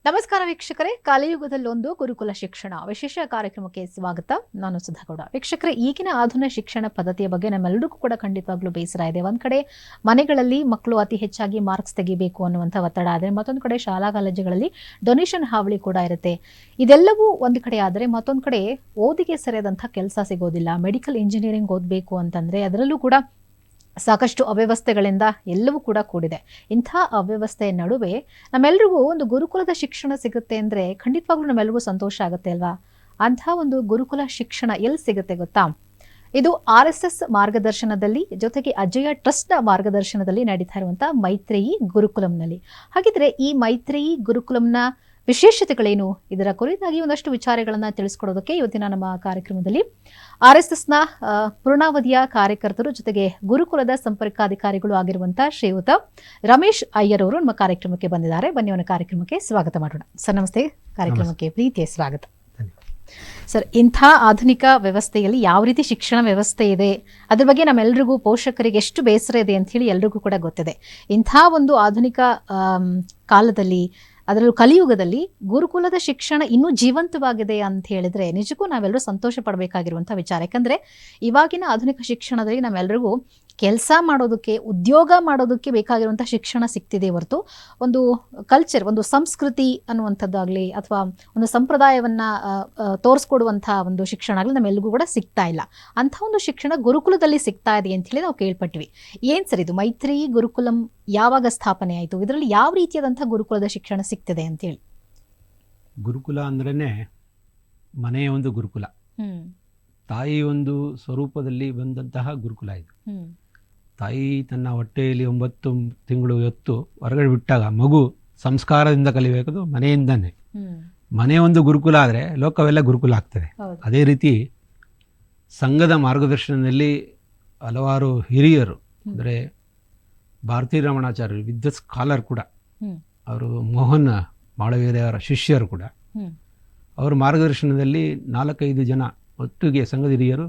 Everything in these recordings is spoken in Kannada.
ನಮಸ್ಕಾರ ವೀಕ್ಷಕರೇ, ಕಲಿಯುಗದಲ್ಲೊಂದು ಗುರುಕುಲ ಶಿಕ್ಷಣ ವಿಶೇಷ ಕಾರ್ಯಕ್ರಮಕ್ಕೆ ಸ್ವಾಗತ. ನಾನು ಸುಧಾಗೌಡ. ವೀಕ್ಷಕರೇ, ಈಗಿನ ಆಧುನಿಕ ಶಿಕ್ಷಣ ಪದ್ಧತಿಯ ಬಗ್ಗೆ ನಮ್ಮೆಲ್ಲರಿಗೂ ಕೂಡ ಖಂಡಿತವಾಗ್ಲೂ ಬೇಸರ ಇದೆ. ಒಂದ್ ಕಡೆ ಮನೆಗಳಲ್ಲಿ ಮಕ್ಕಳು ಅತಿ ಹೆಚ್ಚಾಗಿ ಮಾರ್ಕ್ಸ್ ತೆಗಿಬೇಕು ಅನ್ನುವಂಥ ಒತ್ತಡ ಆದರೆ, ಮತ್ತೊಂದು ಕಡೆ ಶಾಲಾ ಕಾಲೇಜುಗಳಲ್ಲಿ ಡೊನೇಷನ್ ಹಾವಳಿ ಕೂಡ ಇರುತ್ತೆ. ಇದೆಲ್ಲವೂ ಒಂದು ಕಡೆ ಆದರೆ, ಮತ್ತೊಂದು ಕಡೆ ಓದಿಗೆ ಸರಿಯಾದಂಥ ಕೆಲಸ ಸಿಗೋದಿಲ್ಲ. ಮೆಡಿಕಲ್ ಇಂಜಿನಿಯರಿಂಗ್ ಓದಬೇಕು ಅಂತಂದ್ರೆ ಅದರಲ್ಲೂ ಕೂಡ ಸಾಕಷ್ಟು ಅವ್ಯವಸ್ಥೆಗಳಿಂದ ಎಲ್ಲವೂ ಕೂಡ ಕೂಡಿದೆ. ಇಂಥ ಅವ್ಯವಸ್ಥೆಯ ನಡುವೆ ನಮ್ಮೆಲ್ರಿಗೂ ಒಂದು ಗುರುಕುಲದ ಶಿಕ್ಷಣ ಸಿಗುತ್ತೆ ಅಂದರೆ ಖಂಡಿತವಾಗ್ಲೂ ನಮ್ಮೆಲ್ರಿಗೂ ಸಂತೋಷ ಆಗುತ್ತೆ ಅಲ್ವಾ? ಅಂಥ ಒಂದು ಗುರುಕುಲ ಶಿಕ್ಷಣ ಎಲ್ಲಿ ಸಿಗುತ್ತೆ ಗೊತ್ತಾ? ಇದು RSS ಮಾರ್ಗದರ್ಶನದಲ್ಲಿ, ಜೊತೆಗೆ ಅಜಯ ಟ್ರಸ್ಟ್ನ ಮಾರ್ಗದರ್ಶನದಲ್ಲಿ ನಡೀತಾ ಇರುವಂಥ ಮೈತ್ರೇಯಿ ಗುರುಕುಲಂನಲ್ಲಿ. ಹಾಗಿದ್ರೆ ಈ ಮೈತ್ರೇಯಿ ಗುರುಕುಲಂನ ವಿಶೇಷತೆಗಳೇನು? ಇದರ ಕುರಿತಾಗಿ ಒಂದಷ್ಟು ವಿಚಾರಗಳನ್ನು ತಿಳಿಸ್ಕೊಡೋದಕ್ಕೆ ಇವತ್ತಿನ ನಮ್ಮ ಕಾರ್ಯಕ್ರಮದಲ್ಲಿ RSSನ ಪೂರ್ಣಾವಧಿಯ ಕಾರ್ಯಕರ್ತರು ಜೊತೆಗೆ ಗುರುಕುಲದ ಸಂಪರ್ಕಾಧಿಕಾರಿಗಳು ಆಗಿರುವಂತಹ ಶ್ರೀಯುತ ರಮೇಶ್ ಅಯ್ಯರ್ ಅವರು ನಮ್ಮ ಕಾರ್ಯಕ್ರಮಕ್ಕೆ ಬಂದಿದ್ದಾರೆ. ಬನ್ನಿ ಅವನ ಕಾರ್ಯಕ್ರಮಕ್ಕೆ ಸ್ವಾಗತ ಮಾಡೋಣ. ಸರ್ ನಮಸ್ತೆ, ಕಾರ್ಯಕ್ರಮಕ್ಕೆ ಪ್ರೀತಿಯ ಸ್ವಾಗತ. ಸರ್, ಇಂಥ ಆಧುನಿಕ ವ್ಯವಸ್ಥೆಯಲ್ಲಿ ಯಾವ ರೀತಿ ಶಿಕ್ಷಣ ವ್ಯವಸ್ಥೆ ಇದೆ ಅದ್ರ ಬಗ್ಗೆ ನಮ್ಮೆಲ್ಲರಿಗೂ, ಪೋಷಕರಿಗೆ ಎಷ್ಟು ಬೇಸರ ಇದೆ ಅಂತ ಹೇಳಿ ಎಲ್ರಿಗೂ ಕೂಡ ಗೊತ್ತಿದೆ. ಇಂಥ ಒಂದು ಆಧುನಿಕ ಕಾಲದಲ್ಲಿ, ಅದರಲ್ಲೂ ಕಲಿಯುಗದಲ್ಲಿ ಗುರುಕುಲದ ಶಿಕ್ಷಣ ಇನ್ನೂ ಜೀವಂತವಾಗಿದೆ ಅಂತ ಹೇಳಿದ್ರೆ ನಿಜಕ್ಕೂ ನಾವೆಲ್ಲರೂ ಸಂತೋಷ ಪಡಬೇಕಾಗಿರುವಂಥ ವಿಚಾರ. ಯಾಕಂದರೆ ಇವಾಗಿನ ಆಧುನಿಕ ಶಿಕ್ಷಣದಲ್ಲಿ ನಮ್ಮೆಲ್ಲರಿಗೂ ಕೆಲಸ ಮಾಡೋದಕ್ಕೆ, ಉದ್ಯೋಗ ಮಾಡೋದಕ್ಕೆ ಬೇಕಾಗಿರುವಂಥ ಶಿಕ್ಷಣ ಸಿಗ್ತಿದೆ ಹೊರತು ಒಂದು ಕಲ್ಚರ್, ಒಂದು ಸಂಸ್ಕೃತಿ ಅನ್ನುವಂಥದ್ದಾಗಲಿ ಅಥವಾ ಒಂದು ಸಂಪ್ರದಾಯವನ್ನು ತೋರಿಸ್ಕೊಡುವಂಥ ಒಂದು ಶಿಕ್ಷಣ ಆಗಲಿ ನಮ್ಮೆಲ್ಲರಿಗೂ ಕೂಡ ಸಿಗ್ತಾ ಇಲ್ಲ. ಅಂಥ ಒಂದು ಶಿಕ್ಷಣ ಗುರುಕುಲದಲ್ಲಿ ಸಿಗ್ತಾ ಇದೆ ಅಂತ ಹೇಳಿ ನಾವು ಕೇಳ್ಪಟ್ವಿ. ಏನು ಸರ್ ಇದು ಮೈತ್ರೇಯಿ ಗುರುಕುಲಂ ಯಾವಾಗ ಸ್ಥಾಪನೆ ಆಯಿತು? ಇದರಲ್ಲಿ ಯಾವ ರೀತಿಯಾದಂಥ ಗುರುಕುಲದ ಶಿಕ್ಷಣ ಸಿಗ್ತಿದೆ ಅಂತೇಳಿ? ಗುರುಕುಲ ಅಂದ್ರೇ ಮನೆಯ ಒಂದು ಗುರುಕುಲ, ತಾಯಿ ಒಂದು ಸ್ವರೂಪದಲ್ಲಿ ಬಂದಂತಹ ಗುರುಕುಲ ಇದು. ತಾಯಿ ತನ್ನ ಹೊಟ್ಟೆಯಲ್ಲಿ 9 ತಿಂಗಳು ಹೊತ್ತು ಹೊರಗಡೆ ಬಿಟ್ಟಾಗ ಮಗು ಸಂಸ್ಕಾರದಿಂದ ಕಲಿಬೇಕದು ಮನೆಯಿಂದಾನೆ. ಮನೆ ಒಂದು ಗುರುಕುಲ ಆದರೆ ಲೋಕವೆಲ್ಲ ಗುರುಕುಲ ಆಗ್ತದೆ. ಅದೇ ರೀತಿ ಸಂಘದ ಮಾರ್ಗದರ್ಶನದಲ್ಲಿ ಹಲವಾರು ಹಿರಿಯರು, ಅಂದರೆ ಭಾರತೀ ರಮಣಾಚಾರ್ಯರು, ವಿದ್ವತ್ ಸ್ಕಾಲರ್ ಕೂಡ, ಅವರು ಮೋಹನ್ ಮಾಳವೀರ್ಯವರ ಶಿಷ್ಯರು ಕೂಡ, ಅವರ ಮಾರ್ಗದರ್ಶನದಲ್ಲಿ 4-5 ಜನ ಒಟ್ಟಿಗೆ ಸಂಘದ ಹಿರಿಯರು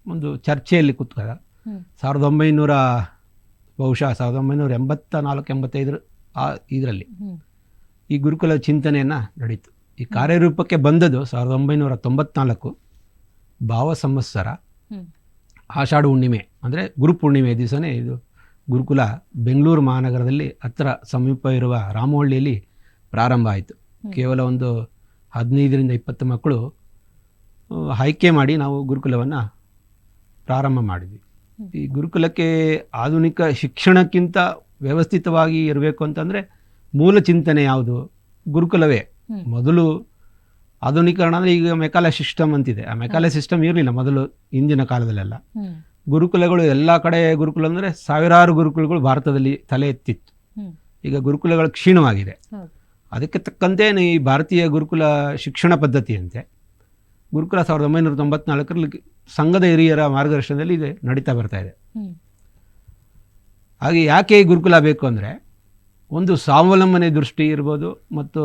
ಒಂದು ಚರ್ಚೆಯಲ್ಲಿ ಕೂತ್ಕೊಂಡ 1984-85 ಇದರಲ್ಲಿ ಈ ಗುರುಕುಲ ಚಿಂತನೆಯನ್ನು ನಡೀತು. ಈ ಕಾರ್ಯರೂಪಕ್ಕೆ ಬಂದದ್ದು 1994 ಭಾವ ಸಂವತ್ಸರ ಆಷಾಢ ಹುಣ್ಣಿಮೆ, ಅಂದರೆ ಗುರುಪೂರ್ಣಿಮೆ ದಿವಸನೇ ಇದು ಗುರುಕುಲ ಬೆಂಗಳೂರು ಮಹಾನಗರದಲ್ಲಿ ಹತ್ತಿರ ಸಮೀಪ ಇರುವ ರಾಮವಳ್ಳಿಯಲ್ಲಿ ಪ್ರಾರಂಭ ಆಯಿತು. ಕೇವಲ ಒಂದು 15-20 ಮಕ್ಕಳು ಆಯ್ಕೆ ಮಾಡಿ ನಾವು ಗುರುಕುಲವನ್ನು ಪ್ರಾರಂಭ ಮಾಡಿದ್ವಿ. ಈ ಗುರುಕುಲಕ್ಕೆ ಆಧುನಿಕ ಶಿಕ್ಷಣಕ್ಕಿಂತ ವ್ಯವಸ್ಥಿತವಾಗಿ ಇರಬೇಕು ಅಂತಂದರೆ ಮೂಲ ಚಿಂತನೆ ಯಾವುದು? ಗುರುಕುಲವೇ. ಮೊದಲು ಆಧುನೀಕರಣ ಅಂದರೆ ಈಗ ಮೆಕಾಲೆ ಸಿಸ್ಟಮ್ ಅಂತಿದೆ. ಆ ಮೆಕಾಲೆ ಸಿಸ್ಟಮ್ ಇರಲಿಲ್ಲ ಮೊದಲು, ಹಿಂದಿನ ಕಾಲದಲ್ಲೆಲ್ಲ. ಗುರುಕುಲಗಳು ಎಲ್ಲ ಕಡೆ ಗುರುಕುಲ ಅಂದರೆ ಸಾವಿರಾರು ಗುರುಕುಲಗಳು ಭಾರತದಲ್ಲಿ ತಲೆ ಎತ್ತಿತ್ತು. ಈಗ ಗುರುಕುಲಗಳು ಕ್ಷೀಣವಾಗಿದೆ. ಅದಕ್ಕೆ ತಕ್ಕಂತೆ ಈ ಭಾರತೀಯ ಗುರುಕುಲ ಶಿಕ್ಷಣ ಪದ್ಧತಿಯಂತೆ ಗುರುಕುಲ 1994ರಲ್ಲಿ ಸಂಘದ ಹಿರಿಯರ ಮಾರ್ಗದರ್ಶನದಲ್ಲಿ ಇದೆ ನಡೀತಾ ಬರ್ತಾ ಇದೆ. ಹಾಗೆ ಯಾಕೆ ಗುರುಕುಲ ಬೇಕು ಅಂದರೆ, ಒಂದು ಸ್ವಾವಲಂಬನೆ ದೃಷ್ಟಿ ಇರ್ಬೋದು, ಮತ್ತು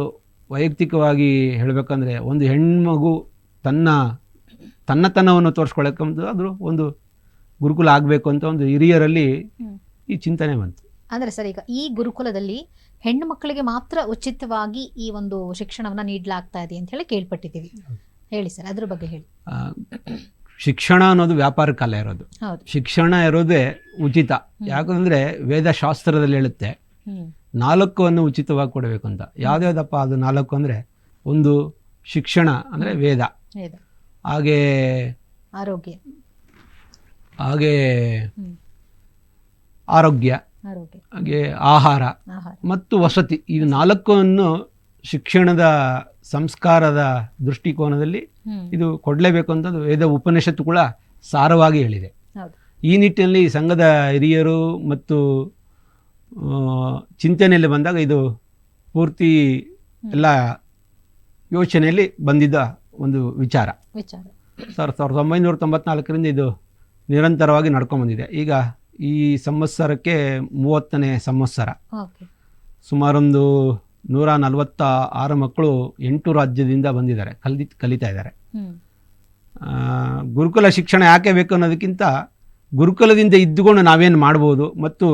ವೈಯಕ್ತಿಕವಾಗಿ ಹೇಳಬೇಕಂದ್ರೆ ಒಂದು ಹೆಣ್ಮಗು ತನ್ನತನವನ್ನು ತೋರಿಸ್ಕೊಳ್ಳೋಕ್ಕಂತ ಆದರೂ ಒಂದು ಗುರುಕುಲ ಆಗಬೇಕು ಅಂತ ಒಂದು ಹಿರಿಯರಲ್ಲಿ ಈ ಚಿಂತನೆ ಬಂತು. ಅಂದರೆ ಸರ್, ಈಗ ಈ ಗುರುಕುಲದಲ್ಲಿ ಹೆಣ್ಣು ಮಕ್ಕಳಿಗೆ ಮಾತ್ರ ಉಚಿತವಾಗಿ ಈ ಒಂದು ಶಿಕ್ಷಣವನ್ನು ನೀಡಲಾಗ್ತಾ ಇದೆ ಅಂತ ಹೇಳಿ ಕೇಳ್ಪಟ್ಟಿದ್ದೀವಿ. ಹೇಳಿ ಸರ್, ಅದ್ರ ಬಗ್ಗೆ ಹೇಳಿ. ಶಿಕ್ಷಣ ಅನ್ನೋದು ವ್ಯಾಪಾರಕ್ಕಲ್ಲ ಇರೋದು. ಶಿಕ್ಷಣ ಇರೋದೇ ಉಚಿತ. ಯಾಕಂದರೆ ವೇದಶಾಸ್ತ್ರದಲ್ಲಿ ಹೇಳುತ್ತೆ 4 ಉಚಿತವಾಗಿ ಕೊಡಬೇಕು ಅಂತ. ಯಾವ್ದ್ಯಾವ್ದಪ್ಪ ಅದು 4 ಅಂದರೆ, ಒಂದು ಶಿಕ್ಷಣ ಅಂದರೆ ವೇದ, ಹಾಗೆ ಆರೋಗ್ಯ, ಹಾಗೆ ಆಹಾರ ಮತ್ತು ವಸತಿ. ಈ 4 ಶಿಕ್ಷಣದ ಸಂಸ್ಕಾರದ ದೃಷ್ಟಿಕೋನದಲ್ಲಿ ಇದು ಕೊಡಲೇಬೇಕು ಅಂತ ವೇದ ಉಪನಿಷತ್ತು ಕೂಡ ಸಾರವಾಗಿ ಹೇಳಿದೆ. ಈ ನಿಟ್ಟಿನಲ್ಲಿ ಸಂಘದ ಹಿರಿಯರು ಮತ್ತು ಚಿಂತನೆಯಲ್ಲಿ ಬಂದಾಗ ಇದು ಪೂರ್ತಿ ಎಲ್ಲ ಯೋಚನೆಯಲ್ಲಿ ಬಂದಿದ್ದ ಒಂದು ವಿಚಾರ. 1994ರಿಂದ ಇದು ನಿರಂತರವಾಗಿ ನಡ್ಕೊಂಡ್ಬಂದಿದೆ. ಈಗ ಈ ಸಂವತ್ಸರಕ್ಕೆ 30ನೇ ಸಂವತ್ಸರ. ಸುಮಾರೊಂದು 146 ಮಕ್ಕಳು 8 ರಾಜ್ಯದಿಂದ ಬಂದಿದ್ದಾರೆ, ಕಲಿತಾ ಇದ್ದಾರೆ. ಗುರುಕುಲ ಶಿಕ್ಷಣ ಯಾಕೆ ಬೇಕು ಅನ್ನೋದಕ್ಕಿಂತ, ಗುರುಕುಲದಿಂದ ಇದ್ದುಕೊಂಡು ನಾವೇನು ಮಾಡ್ಬೋದು ಮತ್ತು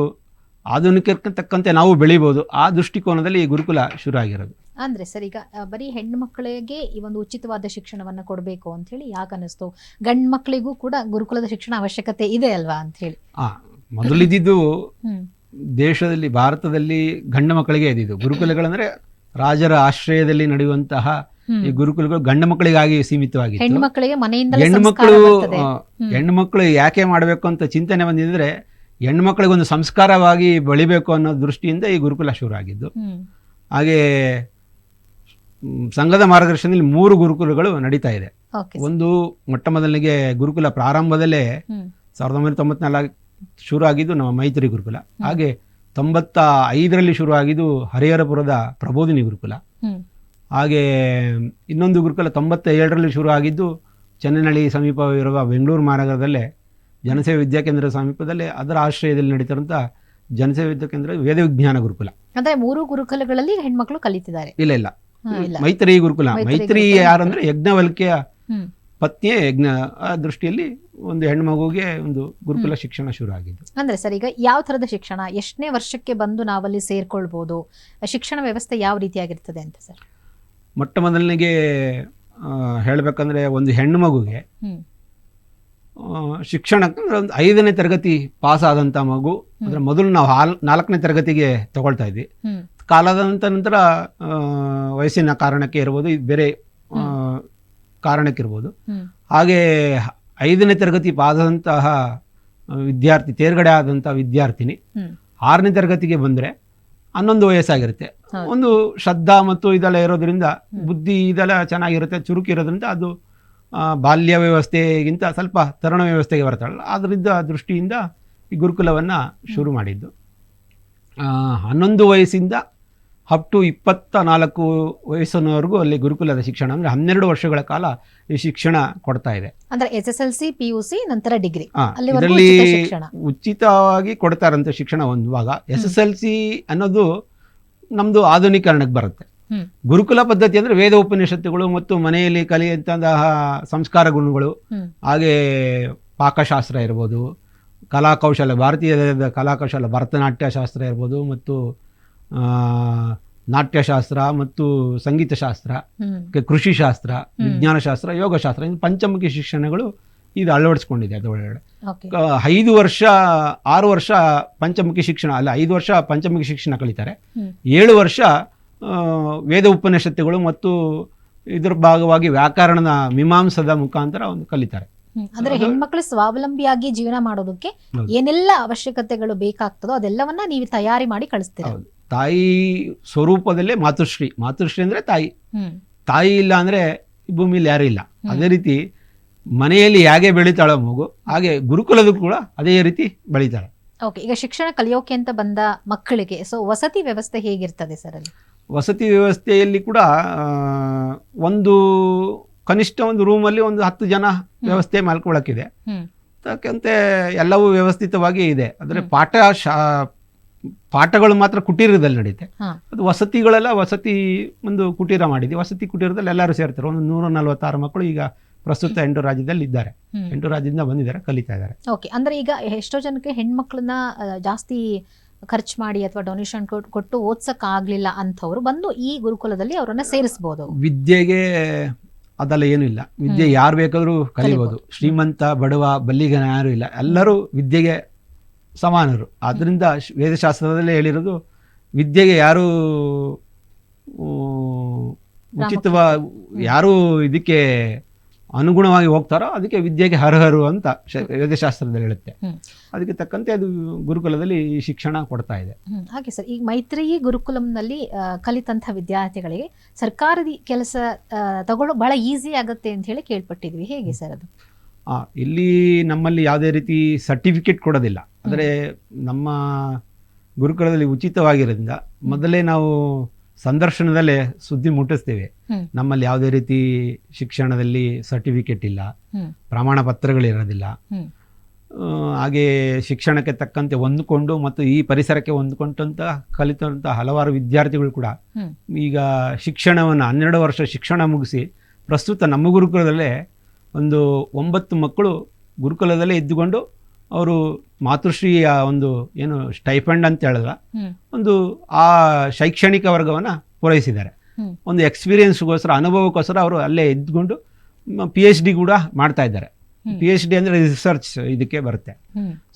ಆಧುನಿಕಕ್ಕೆ ತಕ್ಕಂತೆ ನಾವು ಬೆಳಿಬೋದು, ಆ ದೃಷ್ಟಿಕೋನದಲ್ಲಿ ಈ ಗುರುಕುಲ ಶುರು ಆಗಿರೋದು. ಅಂದ್ರೆ ಸರ್ ಈಗ ಬರೀ ಹೆಣ್ಣು ಮಕ್ಕಳಿಗೆ ಈ ಒಂದು ಉಚಿತವಾದ ಶಿಕ್ಷಣವನ್ನ ಕೊಡಬೇಕು ಅಂತ ಹೇಳಿ ಯಾಕೆ ಅನ್ನಿಸ್ತು? ಗಂಡು ಮಕ್ಕಳಿಗೂ ಕೂಡ ಗುರುಕುಲದ ಶಿಕ್ಷಣ ಅವಶ್ಯಕತೆ ಇದೆ ಅಲ್ವಾ ಅಂತ ಹೇಳಿ? ಮೊದಲಿದ್ದು ಹ್ಮ್ ದೇಶದಲ್ಲಿ, ಭಾರತದಲ್ಲಿ ಗಂಡು ಮಕ್ಕಳಿಗೆ ಇದ್ದಿದ್ದು ಗುರುಕುಲಗಳಂದ್ರೆ ರಾಜರ ಆಶ್ರಯದಲ್ಲಿ ನಡೆಯುವಂತಹ ಈ ಗುರುಕುಲಗಳು ಗಂಡು ಮಕ್ಕಳಿಗಾಗಿ ಸೀಮಿತವಾಗಿತ್ತು. ಹೆಣ್ಣು ಮಕ್ಕಳಿಗೆ ಮನೆಯಿಂದ ಹೆಣ್ಣು ಮಕ್ಕಳು ಯಾಕೆ ಮಾಡಬೇಕು ಅಂತ ಚಿಂತನೆ ಬಂದಿದ್ರೆ ಹೆಣ್ಣು ಮಕ್ಕಳಿಗೆ ಒಂದು ಸಂಸ್ಕಾರವಾಗಿ ಬೆಳಿಬೇಕು ಅನ್ನೋ ದೃಷ್ಟಿಯಿಂದ ಈ ಗುರುಕುಲ ಶುರು ಆಗಿದ್ದು. ಹಾಗೆ ಸಂಘದ ಮಾರ್ಗದರ್ಶನದಲ್ಲಿ 3 ಗುರುಕುಲಗಳು ನಡೀತಾ ಇದೆ. ಒಂದು ಮೊಟ್ಟ ಮೊದಲಿಗೆ ಗುರುಕುಲ ಪ್ರಾರಂಭದಲ್ಲೇ 1994 ಶುರು ಆಗಿದ್ದು ನಮ್ಮ ಮೈತ್ರಿ ಗುರುಕುಲ. ಹಾಗೆ 95ರಲ್ಲಿ ಶುರು ಆಗಿದ್ದು ಹರಿಹರಪುರದ ಪ್ರಬೋಧಿನಿ ಗುರುಕುಲ. ಹಾಗೆ ಇನ್ನೊಂದು ಗುರುಕುಲ 97ರಲ್ಲಿ ಶುರು ಆಗಿದ್ದು ಚೆನ್ನನಹಳ್ಳಿ ಸಮೀಪವಿರುವ ಬೆಂಗಳೂರು ಮಹಾನಗರದಲ್ಲೇ ಜನಸೇವೆ ವಿದ್ಯಾಕೇಂದ್ರದ ಸಮೀಪದಲ್ಲೇ ಅದರ ಆಶ್ರಯದಲ್ಲಿ ನಡೀತಿರುವಂಥ ಜನಸೇವೆ ವಿದ್ಯಾಕೇಂದ್ರ ವೇದ ವಿಜ್ಞಾನ ಗುರುಕುಲ. ಅಂದ್ರೆ 3 ಗುರುಕುಲಗಳಲ್ಲಿ ಹೆಣ್ಮಕ್ಳು ಕಲಿತಿದ್ದಾರೆ? ಇಲ್ಲ, ಮೈತ್ರಿ ಗುರುಕುಲ. ಮೈತ್ರಿ ಯಾರಂದ್ರೆ ಯಜ್ಞವಲ್ಕ್ಯ ಪತ್ನಿಯ ಯಜ್ಞ ಆ ದೃಷ್ಟಿಯಲ್ಲಿ ಒಂದು ಹೆಣ್ಣು ಮಗುವಿಗೆ ಒಂದು ಗುರುಕುಲ ಶಿಕ್ಷಣ ಶುರು ಆಗಿದ್ದು. ಅಂದ್ರೆ ಸರ್ ಈಗ ಯಾವ ಥರದ ಶಿಕ್ಷಣ, ಎಷ್ಟನೇ ವರ್ಷಕ್ಕೆ ಬಂದು ನಾವಲ್ಲಿ ಸೇರ್ಕೊಳ್ಬೋದು, ಶಿಕ್ಷಣ ವ್ಯವಸ್ಥೆ ಯಾವ ರೀತಿಯಾಗಿರ್ತದೆ ಅಂತ ಸರ್? ಮೊಟ್ಟ ಮೊದಲನಿಗೆ ಹೇಳಬೇಕಂದ್ರೆ ಒಂದು ಹೆಣ್ಣು ಮಗುಗೆ ಶಿಕ್ಷಣಕ್ಕೆ ಒಂದು 5ನೇ ತರಗತಿ ಪಾಸ್ ಆದಂಥ ಮಗು, ಅಂದರೆ ಮೊದಲು ನಾವು 4ನೇ ತರಗತಿಗೆ ತಗೊಳ್ತಾ ಇದ್ವಿ. ಕಾಲದ ನಂತರ ವಯಸ್ಸಿನ ಕಾರಣಕ್ಕೆ ಇರ್ಬೋದು, ಬೇರೆ ಕಾರಣಕ್ಕಿರ್ಬೋದು. ಹಾಗೆ 5ನೇ ತರಗತಿ ಪಾಸ್ ಆದಂತಹ ವಿದ್ಯಾರ್ಥಿ, ತೇರ್ಗಡೆ ಆದಂಥ ವಿದ್ಯಾರ್ಥಿನಿ 6ನೇ ತರಗತಿಗೆ ಬಂದರೆ 11 ವಯಸ್ಸಾಗಿರುತ್ತೆ. ಒಂದು ಶ್ರದ್ಧಾ ಮತ್ತು ಇದೆಲ್ಲ ಇರೋದ್ರಿಂದ, ಬುದ್ಧಿ ಇದೆಲ್ಲ ಚೆನ್ನಾಗಿರುತ್ತೆ, ಚುರುಕಿರೋದ್ರಿಂದ ಅದು ಬಾಲ್ಯ ವ್ಯವಸ್ಥೆಗಿಂತ ಸ್ವಲ್ಪ ತರುಣ ವ್ಯವಸ್ಥೆಗೆ ಬರ್ತಾಳಲ್ಲ, ಅದರಿಂದ ದೃಷ್ಟಿಯಿಂದ ಈ ಗುರುಕುಲವನ್ನು ಶುರು ಮಾಡಿದ್ದು. 11 ವಯಸ್ಸಿಂದ ಅಪ್ ಟು 24 ವಯಸ್ಸಿನವರೆಗೂ ಅಲ್ಲಿ ಗುರುಕುಲದ ಶಿಕ್ಷಣ, ಅಂದರೆ 12 ವರ್ಷಗಳ ಕಾಲ ಈ ಶಿಕ್ಷಣ ಕೊಡ್ತಾ ಇದೆ. ಅಂದ್ರೆ SSLC, PUC ನಂತರ ಡಿಗ್ರಿ ಇದರಲ್ಲಿ ಉಚಿತವಾಗಿ ಕೊಡ್ತಾ ಇರೋಂಥ ಶಿಕ್ಷಣ ಒಂದು ಭಾಗ. SSLC ಅನ್ನೋದು ನಮ್ದು ಆಧುನೀಕರಣಕ್ಕೆ ಬರುತ್ತೆ. ಗುರುಕುಲ ಪದ್ಧತಿ ಅಂದ್ರೆ ವೇದ ಉಪನಿಷತ್ತುಗಳು ಮತ್ತು ಮನೆಯಲ್ಲಿ ಕಲಿಯುವಂತಹ ಸಂಸ್ಕಾರ ಗುಣಗಳು, ಹಾಗೆ ಪಾಕಶಾಸ್ತ್ರ ಇರ್ಬೋದು, ಕಲಾಕೌಶಲ, ಭಾರತೀಯ ಕಲಾಕೌಶಲ, ಭರತನಾಟ್ಯ ಶಾಸ್ತ್ರ ಇರ್ಬೋದು, ಮತ್ತು ನಾಟ್ಯಶಾಸ್ತ್ರ ಮತ್ತು ಸಂಗೀತ ಶಾಸ್ತ್ರ, ಕೃಷಿ ಶಾಸ್ತ್ರ, ವಿಜ್ಞಾನ ಶಾಸ್ತ್ರ, ಯೋಗಶಾಸ್ತ್ರ, ಇನ್ನು ಪಂಚಮುಖಿ ಶಿಕ್ಷಣಗಳು ಇದು ಅಳವಡಿಸ್ಕೊಂಡಿದೆ. ಅದರೊಳಗಡೆ 6 ವರ್ಷ ಪಂಚಮುಖಿ ಶಿಕ್ಷಣ ಅಲ್ಲ, 5 ವರ್ಷ ಪಂಚಮುಖಿ ಶಿಕ್ಷಣ ಕಲಿತಾರೆ, 7 ವರ್ಷ ವೇದ ಉಪನಿಷತ್ತುಗಳು ಮತ್ತು ಇದರ ಭಾಗವಾಗಿ ವ್ಯಾಕರಣದ ಮೀಮಾಂಸದ ಮುಖಾಂತರ ಒಂದು ಕಲಿತಾರೆ. ಅಂದ್ರೆ ಹೆಣ್ಮಕ್ಳು ಸ್ವಾವಲಂಬಿಯಾಗಿ ಜೀವನ ಮಾಡೋದಕ್ಕೆ ಏನೆಲ್ಲ ಅವಶ್ಯಕತೆಗಳು ಬೇಕಾಗ್ತದೋ ಅದೆಲ್ಲವನ್ನ ನೀವು ತಯಾರಿ ಮಾಡಿ ಕಳಿಸ್ತೀರಾ? ತಾಯಿ ಸ್ವರೂಪದಲ್ಲೇ ಮಾತೃಶ್ರೀ ಅಂದ್ರೆ ತಾಯಿ ಇಲ್ಲ ಅಂದ್ರೆ ಈ ಭೂಮಿಯಲ್ಲಿ ಯಾರು ಇಲ್ಲ. ಅದೇ ರೀತಿ ಮನೆಯಲ್ಲಿ ಹೇಗೆ ಬೆಳೀತಾಳೋ ಮಗು, ಹಾಗೆ ಗುರುಕುಲದ ಕೂಡ ಅದೇ ರೀತಿ ಬೆಳೀತಾಳೆ. ಓಕೆ, ಈಗ ಶಿಕ್ಷಣ ಕಲಿಯೋಕೆ ಅಂತ ಬಂದ ಮಕ್ಕಳಿಗೆ ವಸತಿ ವ್ಯವಸ್ಥೆ ಹೇಗಿರ್ತದೆ ಸರ್ ಅಲ್ಲಿ? ವಸತಿ ವ್ಯವಸ್ಥೆಯಲ್ಲಿ ಕೂಡ ಒಂದು ಕನಿಷ್ಠ ಒಂದು ರೂಮಲ್ಲಿ ಒಂದು 10 ಜನ ವ್ಯವಸ್ಥೆ ಮಾಡ್ಕೊಳಕ್ಕಿದೆ. ಅದಕ್ಕಂತೆ ಎಲ್ಲವೂ ವ್ಯವಸ್ಥಿತವಾಗಿ ಇದೆ. ಅಂದರೆ ಪಾಠಗಳು ಮಾತ್ರ ಕುಟೀರದಲ್ಲಿ ನಡೀತೆ. ಅದು ವಸತಿಗಳೆಲ್ಲ ವಸತಿ ಒಂದು ಕುಟೀರ ಮಾಡಿದೆ. ವಸತಿ ಕುಟೀರದಲ್ಲಿ ಎಲ್ಲರೂ ಸೇರ್ತಾರೆ. ಒಂದು 146 ಮಕ್ಕಳು ಈಗ ಪ್ರಸ್ತುತ 8 ರಾಜ್ಯದಲ್ಲಿ ಇದ್ದಾರೆ. 8 ರಾಜ್ಯದಿಂದ ಬಂದಿದ್ದಾರೆ, ಕಲಿತಾ ಇದ್ದಾರೆ. ಓಕೆ, ಅಂದ್ರೆ ಈಗ ಎಷ್ಟೋ ಜನಕ್ಕೆ ಹೆಣ್ಮಕ್ಳನ್ನ ಜಾಸ್ತಿ ಖರ್ಚು ಮಾಡಿ ಅಥವಾ ಡೊನೇಷನ್ ಕೊಟ್ಟು ಓದ್ಸಕ್ ಆಗ್ಲಿಲ್ಲ ಅಂಥವ್ರು ಬಂದು ಈ ಗುರುಕುಲದಲ್ಲಿ ಅವರನ್ನ ಸೇರಿಸಬಹುದು. ವಿದ್ಯೆಗೆ ಅದೆಲ್ಲ ಏನೂ ಇಲ್ಲ. ವಿದ್ಯೆ ಯಾರು ಬೇಕಾದ್ರೂ ಕಲಿಬಹುದು. ಶ್ರೀಮಂತ ಬಡವ ಬಲ್ಲಿಗನ ಯಾರು ಇಲ್ಲ, ಎಲ್ಲರೂ ವಿದ್ಯೆಗೆ ಸಮಾನರು. ಆದ್ದರಿಂದ ವೇದಶಾಸ್ತ್ರದಲ್ಲೇ ಹೇಳಿರೋದು, ವಿದ್ಯೆಗೆ ಯಾರು ಯಾರು ಇದಕ್ಕೆ ಅನುಗುಣವಾಗಿ ಹೋಗ್ತಾರೋ ಅದಕ್ಕೆ ವಿದ್ಯೆಗೆ ಹರಹರು ಅಂತ ವೇದಶಾಸ್ತ್ರದಲ್ಲಿ ಹೇಳುತ್ತೆ. ಅದಕ್ಕೆ ತಕ್ಕಂತೆ ಅದು ಗುರುಕುಲದಲ್ಲಿ ಶಿಕ್ಷಣ ಕೊಡ್ತಾ ಇದೆ. ಹಾಗೆ ಸರ್, ಈಗ ಮೈತ್ರಿ ಗುರುಕುಲಂನಲ್ಲಿ ಕಲಿತಂಥ ವಿದ್ಯಾರ್ಥಿಗಳಿಗೆ ಸರ್ಕಾರದ ಕೆಲಸ ತಗೊಳ್ಳೋ ಬಹಳ ಈಸಿ ಆಗುತ್ತೆ ಅಂತ ಹೇಳಿ ಕೇಳ್ಪಟ್ಟಿದ್ವಿ. ಹೇಗೆ ಸರ್ ಅದು? ಇಲ್ಲಿ ನಮ್ಮಲ್ಲಿ ಯಾವುದೇ ರೀತಿ ಸರ್ಟಿಫಿಕೇಟ್ ಕೊಡೋದಿಲ್ಲ. ಅಂದರೆ ನಮ್ಮ ಗುರುಕುಲದಲ್ಲಿ ಉಚಿತವಾಗಿರೋದ್ರಿಂದ ಮೊದಲೇ ನಾವು ಸಂದರ್ಶನದಲ್ಲೇ ಸುದ್ದಿ ಮುಟ್ಟಿಸ್ತೇವೆ, ನಮ್ಮಲ್ಲಿ ಯಾವುದೇ ರೀತಿ ಶಿಕ್ಷಣದಲ್ಲಿ ಸರ್ಟಿಫಿಕೇಟ್ ಇಲ್ಲ, ಪ್ರಮಾಣ ಪತ್ರಗಳಿರೋದಿಲ್ಲ. ಹಾಗೆ ಶಿಕ್ಷಣಕ್ಕೆ ತಕ್ಕಂತೆ ಹೊಂದ್ಕೊಂಡು ಮತ್ತು ಈ ಪರಿಸರಕ್ಕೆ ಹೊಂದ್ಕೊಂಡಂತ ಕಲಿತಂಥ ಹಲವಾರು ವಿದ್ಯಾರ್ಥಿಗಳು ಕೂಡ ಈಗ ಶಿಕ್ಷಣವನ್ನು 12 ವರ್ಷ ಶಿಕ್ಷಣ ಮುಗಿಸಿ ಪ್ರಸ್ತುತ ನಮ್ಮ ಗುರುಕುಲದಲ್ಲೇ ಒಂದು 9 ಮಕ್ಕಳು ಗುರುಕುಲದಲ್ಲೇ ಇದ್ದುಕೊಂಡು ಅವರು ಮಾತೃಶ್ರೀಯ ಒಂದು ಏನು ಸ್ಟೈಫಂಡ್ ಅಂತ ಹೇಳಿದ್ರ ಒಂದು ಆ ಶೈಕ್ಷಣಿಕ ವರ್ಗವನ್ನು ಪೂರೈಸಿದ್ದಾರೆ. ಒಂದು ಎಕ್ಸ್ಪೀರಿಯನ್ಸ್ಗೋಸ್ಕರ, ಅನುಭವಕ್ಕೋಸ್ಕರ ಅವರು ಅಲ್ಲೇ ಇದ್ಕೊಂಡು PhD ಕೂಡ ಮಾಡ್ತಾ ಇದ್ದಾರೆ. PhD ಅಂದರೆ ರಿಸರ್ಚ್ ಇದಕ್ಕೆ ಬರುತ್ತೆ.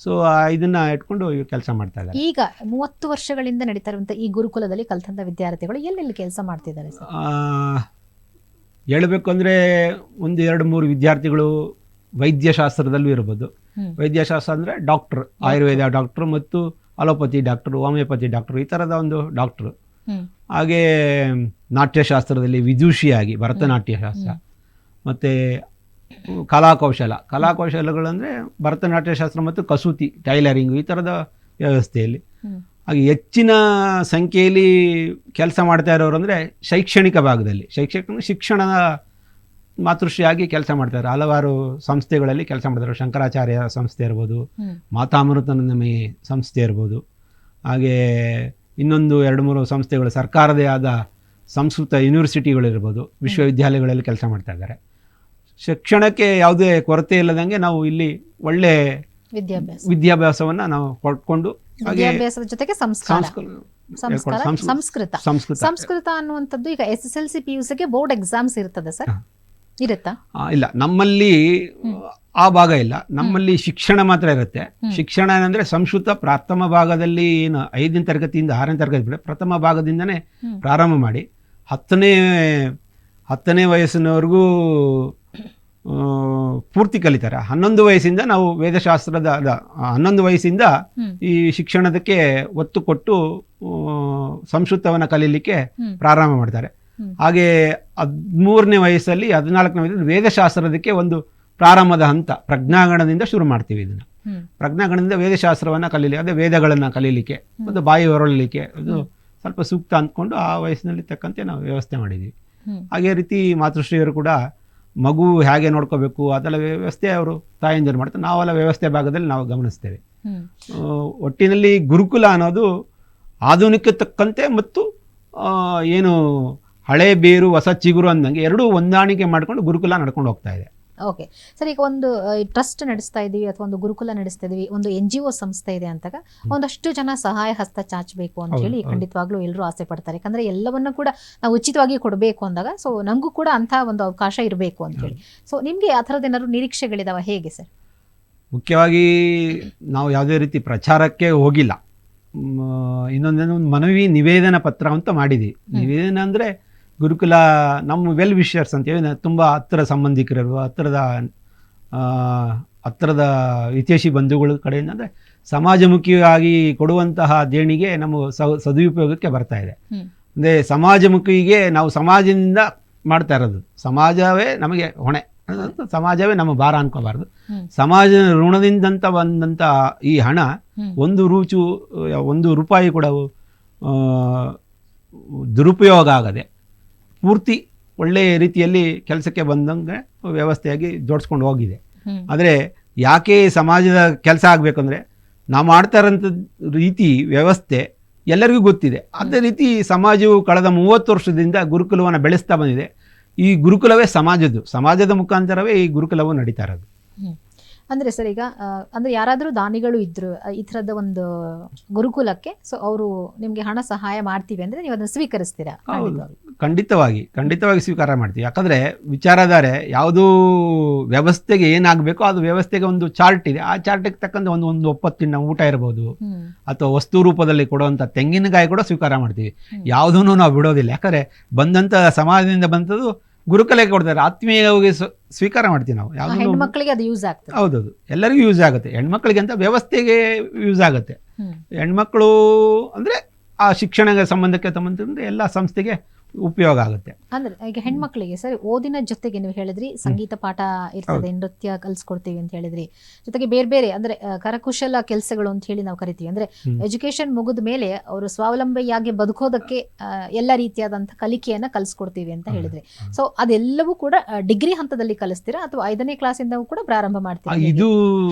ಸೊ ಇದನ್ನ ಇಟ್ಕೊಂಡು ಕೆಲಸ ಮಾಡ್ತಾ ಇದ್ದಾರೆ. ಈಗ 30 ವರ್ಷಗಳಿಂದ ನಡೀತಾ ಇರುವಂತಹ ಈ ಗುರುಕುಲದಲ್ಲಿ ಕಲ್ತಂತ ವಿದ್ಯಾರ್ಥಿಗಳು ಎಲ್ಲೆಲ್ಲಿ ಕೆಲಸ ಮಾಡ್ತಿದ್ದಾರೆ ಸರ್? ಹೇಳಬೇಕು ಅಂದರೆ 1-2-3 ವಿದ್ಯಾರ್ಥಿಗಳು ವೈದ್ಯಶಾಸ್ತ್ರದಲ್ಲೂ ಇರ್ಬೋದು. ವೈದ್ಯಶಾಸ್ತ್ರ ಅಂದರೆ ಡಾಕ್ಟ್ರು, ಆಯುರ್ವೇದ ಡಾಕ್ಟ್ರು ಮತ್ತು ಅಲೋಪತಿ ಡಾಕ್ಟ್ರು, ಹೋಮಿಯೋಪತಿ ಡಾಕ್ಟ್ರು, ಈ ಥರದ ಒಂದು ಡಾಕ್ಟ್ರು. ಹಾಗೇ ನಾಟ್ಯಶಾಸ್ತ್ರದಲ್ಲಿ ವಿದೂಷಿಯಾಗಿ ಭರತನಾಟ್ಯ ಶಾಸ್ತ್ರ, ಮತ್ತು ಕಲಾಕೌಶಲಗಳಂದರೆ ಭರತನಾಟ್ಯಶಾಸ್ತ್ರ ಮತ್ತು ಕಸೂತಿ, ಟೈಲರಿಂಗು, ಈ ಥರದ ವ್ಯವಸ್ಥೆಯಲ್ಲಿ. ಹಾಗೆ ಹೆಚ್ಚಿನ ಸಂಖ್ಯೆಯಲ್ಲಿ ಕೆಲಸ ಮಾಡ್ತಾ ಇರೋರು ಅಂದರೆ ಶೈಕ್ಷಣಿಕ ಭಾಗದಲ್ಲಿ, ಶಿಕ್ಷಣದ ಮಾತೃಶ್ರೀಯಾಗಿ ಕೆಲಸ ಮಾಡ್ತಾರೆ. ಹಲವಾರು ಸಂಸ್ಥೆಗಳಲ್ಲಿ ಕೆಲಸ ಮಾಡ್ತಾರೆ. ಶಂಕರಾಚಾರ್ಯ ಸಂಸ್ಥೆ ಇರ್ಬೋದು, ಮಾತಾಮೃತನಂದಮಯಿ ಸಂಸ್ಥೆ ಇರ್ಬೋದು, ಹಾಗೆ ಇನ್ನೊಂದು 2-3 ಸಂಸ್ಥೆಗಳು, ಸರ್ಕಾರದೇ ಆದ ಸಂಸ್ಕೃತ ಯೂನಿವರ್ಸಿಟಿಗಳಿರ್ಬೋದು, ವಿಶ್ವವಿದ್ಯಾಲಯಗಳಲ್ಲಿ ಕೆಲಸ ಮಾಡ್ತಾ ಇದ್ದಾರೆ. ಶಿಕ್ಷಣಕ್ಕೆ ಯಾವುದೇ ಕೊರತೆ ಇಲ್ಲದಂಗೆ ನಾವು ಇಲ್ಲಿ ಒಳ್ಳೆ ವಿದ್ಯಾಭ್ಯಾಸವನ್ನು ನಾವು ಪಡ್ಕೊಂಡು, ವಿದ್ಯಾಭ್ಯಾಸದ ಜೊತೆಗೆ ಸಂಸ್ಕೃತ ಅನ್ನುವಂಥದ್ದು ಈಗ SSLC PUC ಗೆ ಬೋರ್ಡ್ ಎಕ್ಸಾಮ್ಸ್ ಇರ್ತದೆ ಸರ್? ಇರುತ್ತಾ? ಇಲ್ಲ, ನಮ್ಮಲ್ಲಿ ಆ ಭಾಗ ಇಲ್ಲ. ನಮ್ಮಲ್ಲಿ ಶಿಕ್ಷಣ ಮಾತ್ರ ಇರುತ್ತೆ. ಶಿಕ್ಷಣ ಏನಂದ್ರೆ ಸಂಸ್ಕೃತ ಪ್ರಥಮ ಭಾಗದಲ್ಲಿ ಏನು 5ನೇ ತರಗತಿಯಿಂದ 6ನೇ ತರಗತಿ ಪ್ರಥಮ ಭಾಗದಿಂದನೇ ಪ್ರಾರಂಭ ಮಾಡಿ 10ನೇ ವಯಸ್ಸಿನವರೆಗೂ ಪೂರ್ತಿ ಕಲಿತಾರೆ. 11 ವಯಸ್ಸಿಂದ ನಾವು ವೇದಶಾಸ್ತ್ರದ 11 ವಯಸ್ಸಿಂದ ಈ ಶಿಕ್ಷಣದಕ್ಕೆ ಒತ್ತು ಕೊಟ್ಟು ಸಂಸ್ಕೃತವನ್ನು ಕಲೀಲಿಕ್ಕೆ ಪ್ರಾರಂಭ ಮಾಡ್ತಾರೆ. ಹಾಗೆ 13ನೇ ವಯಸ್ಸಲ್ಲಿ 14ನೇ ವಯಸ್ಸಲ್ಲಿ ವೇದಶಾಸ್ತ್ರದಕ್ಕೆ ಒಂದು ಪ್ರಾರಂಭದ ಹಂತ ಪ್ರಜ್ಞಾಗಣದಿಂದ ಶುರು ಮಾಡ್ತೀವಿ. ಇದನ್ನು ಪ್ರಜ್ಞಾಗಣದಿಂದ ವೇದಶಾಸ್ತ್ರವನ್ನು ಕಲೀಲಿಕ್ಕೆ, ಅದೇ ವೇದಗಳನ್ನು ಕಲೀಲಿಕ್ಕೆ ಒಂದು ಬಾಯಿ ಹೊರಳಲಿಕ್ಕೆ ಅದು ಸ್ವಲ್ಪ ಸೂಕ್ತ ಅಂದ್ಕೊಂಡು ಆ ವಯಸ್ಸಿನಲ್ಲಿ ತಕ್ಕಂತೆ ನಾವು ವ್ಯವಸ್ಥೆ ಮಾಡಿದ್ದೀವಿ. ಹಾಗೆ ರೀತಿ ಮಾತೃಶ್ರೀಯರು ಕೂಡ ಮಗು ಹೇಗೆ ನೋಡ್ಕೋಬೇಕು ಅದೆಲ್ಲ ವ್ಯವಸ್ಥೆ ಅವರು ತಾಯಂದಿರು ಮಾಡ್ತಾರೆ. ನಾವೆಲ್ಲ ವ್ಯವಸ್ಥೆ ಭಾಗದಲ್ಲಿ ನಾವು ಗಮನಿಸ್ತೇವೆ. ಒಟ್ಟಿನಲ್ಲಿ ಗುರುಕುಲ ಅನ್ನೋದು ಆಧುನಿಕ ತಕ್ಕಂತೆ ಮತ್ತು ಏನು ಹಳೆ ಬೇರು ಹೊಸ ಚಿಗುರು ಅಂದಂಗೆ ಎರಡೂ ಹೊಂದಾಣಿಕೆ ಮಾಡ್ಕೊಂಡು ಗುರುಕುಲ ನಡ್ಕೊಂಡು ಹೋಗ್ತಾ ಇದೆ. ಓಕೆ ಸರ್, ಈಗ ಒಂದು ಟ್ರಸ್ಟ್ ನಡೆಸ್ತಾ ಇದೀವಿ ಅಥವಾ ಒಂದು ಗುರುಕುಲ ನಡೆಸ್ತಾ ಇದೀವಿ, ಒಂದು NGO ಸಂಸ್ಥೆ ಇದೆ ಅಂತಾಗ ಒಂದಷ್ಟು ಜನ ಸಹಾಯ ಹಸ್ತ ಚಾಚಬೇಕು ಅಂತ ಹೇಳಿ ಖಂಡಿತವಾಗ್ಲೂ ಎಲ್ಲರೂ ಆಸೆ ಪಡ್ತಾರೆ. ಯಾಕಂದ್ರೆ ಎಲ್ಲವನ್ನೂ ಕೂಡ ನಾವು ಉಚಿತವಾಗಿ ಕೊಡಬೇಕು ಅಂದಾಗ ಸೊ ನಮಗೂ ಕೂಡ ಅಂತ ಒಂದು ಅವಕಾಶ ಇರಬೇಕು ಅಂತ ಹೇಳಿ. ಸೊ ನಿಮ್ಗೆ ಆ ಥರದ ಏನಾದ್ರು ನಿರೀಕ್ಷೆಗಳಿದಾವ ಹೇಗೆ ಸರ್? ಮುಖ್ಯವಾಗಿ ನಾವು ಯಾವುದೇ ರೀತಿ ಪ್ರಚಾರಕ್ಕೆ ಹೋಗಿಲ್ಲ. ಇನ್ನೊಂದೇನು ಮನವಿ ನಿವೇದನ ಪತ್ರ ಅಂತ ಮಾಡಿದ್ವಿ. ನಿವೇದನ ಅಂದರೆ ಗುರುಕುಲ ನಮ್ಮ ವೆಲ್ ವಿಷರ್ಸ್ ಅಂತೇಳಿ ತುಂಬ ಹತ್ತಿರ ಸಂಬಂಧಿಕರು, ಹತ್ತಿರದ ಹಿತೈಷಿ ಬಂಧುಗಳ ಕಡೆಯಿಂದ ಅಂದರೆ ಸಮಾಜಮುಖಿಯಾಗಿ ಕೊಡುವಂತಹ ದೇಣಿಗೆ ನಮ್ಮ ಸದುಪಯೋಗಕ್ಕೆ ಬರ್ತಾ ಇದೆ. ಅಂದರೆ ಸಮಾಜಮುಖಿಗೆ ನಾವು ಸಮಾಜದಿಂದ ಮಾಡ್ತಾ ಇರೋದು, ಸಮಾಜವೇ ನಮಗೆ ಹೊಣೆ, ಸಮಾಜವೇ ನಮ್ಮ ಭಾರ ಅನ್ಕೋಬಾರ್ದು. ಸಮಾಜ ಋಣದಿಂದಂತ ಬಂದಂಥ ಈ ಹಣ 1 ರೂಪಾಯಿ ಕೂಡ ದುರುಪಯೋಗ ಆಗದೆ ಪೂರ್ತಿ ಒಳ್ಳೆಯ ರೀತಿಯಲ್ಲಿ ಕೆಲಸಕ್ಕೆ ಬಂದಂಗೆ ವ್ಯವಸ್ಥೆಯಾಗಿ ಜೋಡಿಸ್ಕೊಂಡು ಹೋಗಿದೆ. ಆದರೆ ಯಾಕೆ ಸಮಾಜದ ಕೆಲಸ ಆಗಬೇಕಂದ್ರೆ ನಾವು ಮಾಡ್ತಾ ಇರೋಂಥ ರೀತಿ ವ್ಯವಸ್ಥೆ ಎಲ್ಲರಿಗೂ ಗೊತ್ತಿದೆ. ಅದೇ ರೀತಿ ಸಮಾಜವು ಕಳೆದ 30 ವರ್ಷದಿಂದ ಗುರುಕುಲವನ್ನು ಬೆಳೆಸ್ತಾ ಬಂದಿದೆ. ಈ ಗುರುಕುಲವೇ ಸಮಾಜದ ಮುಖಾಂತರವೇ ಈ ಗುರುಕುಲವು ನಡೀತಾ ಇರೋದು. ಅಂದ್ರೆ ಸರ್ ಈಗ ಅಂದ್ರೆ ಯಾರಾದರೂ ದಾನಿಗಳು ಇದ್ರು ಈ ಥರದ ಒಂದು ಗುರುಕುಲಕ್ಕೆ, ಸೊ ಅವರು ನಿಮ್ಗೆ ಹಣ ಸಹಾಯ ಮಾಡ್ತೀವಿ ಅಂದ್ರೆ ನೀವು ಅದನ್ನು ಸ್ವೀಕರಿಸ್ತೀರಾ? ಖಂಡಿತವಾಗಿ ಸ್ವೀಕಾರ ಮಾಡ್ತೀವಿ. ಯಾಕಂದ್ರೆ ವಿಚಾರಧಾರೆ ಯಾವುದೂ ವ್ಯವಸ್ಥೆಗೆ ಏನಾಗಬೇಕೋ ಅದು ವ್ಯವಸ್ಥೆಗೆ ಒಂದು ಚಾರ್ಟ್ ಇದೆ. ಆ ಚಾರ್ಟಿಗೆ ತಕ್ಕಂತೆ ಒಂದು ಒಪ್ಪತ್ತಿನ ಊಟ ಇರ್ಬೋದು ಅಥವಾ ವಸ್ತು ರೂಪದಲ್ಲಿ ಕೊಡುವಂಥ ತೆಂಗಿನಕಾಯಿ ಕೂಡ ಸ್ವೀಕಾರ ಮಾಡ್ತೀವಿ. ಯಾವುದನ್ನು ನಾವು ಬಿಡೋದಿಲ್ಲ. ಯಾಕಂದ್ರೆ ಬಂದಂಥ ಸಮಾಜದಿಂದ ಬಂದದ್ದು ಗುರುಕುಲಕ್ಕೆ ಕೊಡ್ತಾರೆ, ಆತ್ಮೀಯವಾಗಿ ಸ್ವೀಕಾರ ಮಾಡ್ತೀವಿ ನಾವು. ಹೆಣ್ಮಕ್ಳಿಗೆ ಅದು ಯೂಸ್ ಆಗ್ತದೆ. ಹೌದೌದು, ಎಲ್ಲರಿಗೂ ಯೂಸ್ ಆಗುತ್ತೆ. ಹೆಣ್ಮಕ್ಳಿಗೆ ಅಂತ ವ್ಯವಸ್ಥೆಗೆ ಯೂಸ್ ಆಗುತ್ತೆ. ಹೆಣ್ಮಕ್ಳು ಅಂದರೆ ಆ ಶಿಕ್ಷಣ ಸಂಬಂಧಕ್ಕೆ ಸಂಬಂಧಿಸಿದ ಎಲ್ಲ ಸಂಸ್ಥೆಗೆ ಉಪಯೋಗ ಆಗುತ್ತೆ. ಅಂದ್ರೆ ಈಗ ಹೆಣ್ಮಕ್ಳಿಗೆ ಸರಿ ಓದಿನ ಜೊತೆಗೆ ನೀವು ಹೇಳಿದ್ರಿ ಸಂಗೀತ ಪಾಠ ಇರ್ತದೆ, ನೃತ್ಯ ಕಲಿಸ್ಕೊಡ್ತೀವಿ ಅಂತ ಹೇಳಿದ್ರಿ, ಜೊತೆಗೆ ಬೇರೆ ಬೇರೆ ಅಂದ್ರೆ ಕರಕುಶಲ ಕೆಲಸಗಳು ಅಂತ ಹೇಳಿ ನಾವು ಕರಿತೀವಿ. ಅಂದ್ರೆ ಎಜುಕೇಶನ್ ಮುಗಿದ ಮೇಲೆ ಅವರು ಸ್ವಾವಲಂಬಿಯಾಗಿ ಬದುಕೋದಕ್ಕೆ ಎಲ್ಲ ರೀತಿಯಾದಂಥ ಕಲಿಕೆಯನ್ನ ಕಲಿಸ್ಕೊಡ್ತೀವಿ ಅಂತ ಹೇಳಿದ್ರಿ. ಸೊ ಅದೆಲ್ಲವೂ ಕೂಡ ಡಿಗ್ರಿ ಹಂತದಲ್ಲಿ ಕಲಿಸ್ತೀರಾ ಅಥವಾ 5ನೇ ಕ್ಲಾಸಿಂದ ಕೂಡ ಪ್ರಾರಂಭ ಮಾಡ್ತೀರಾ? ಇದು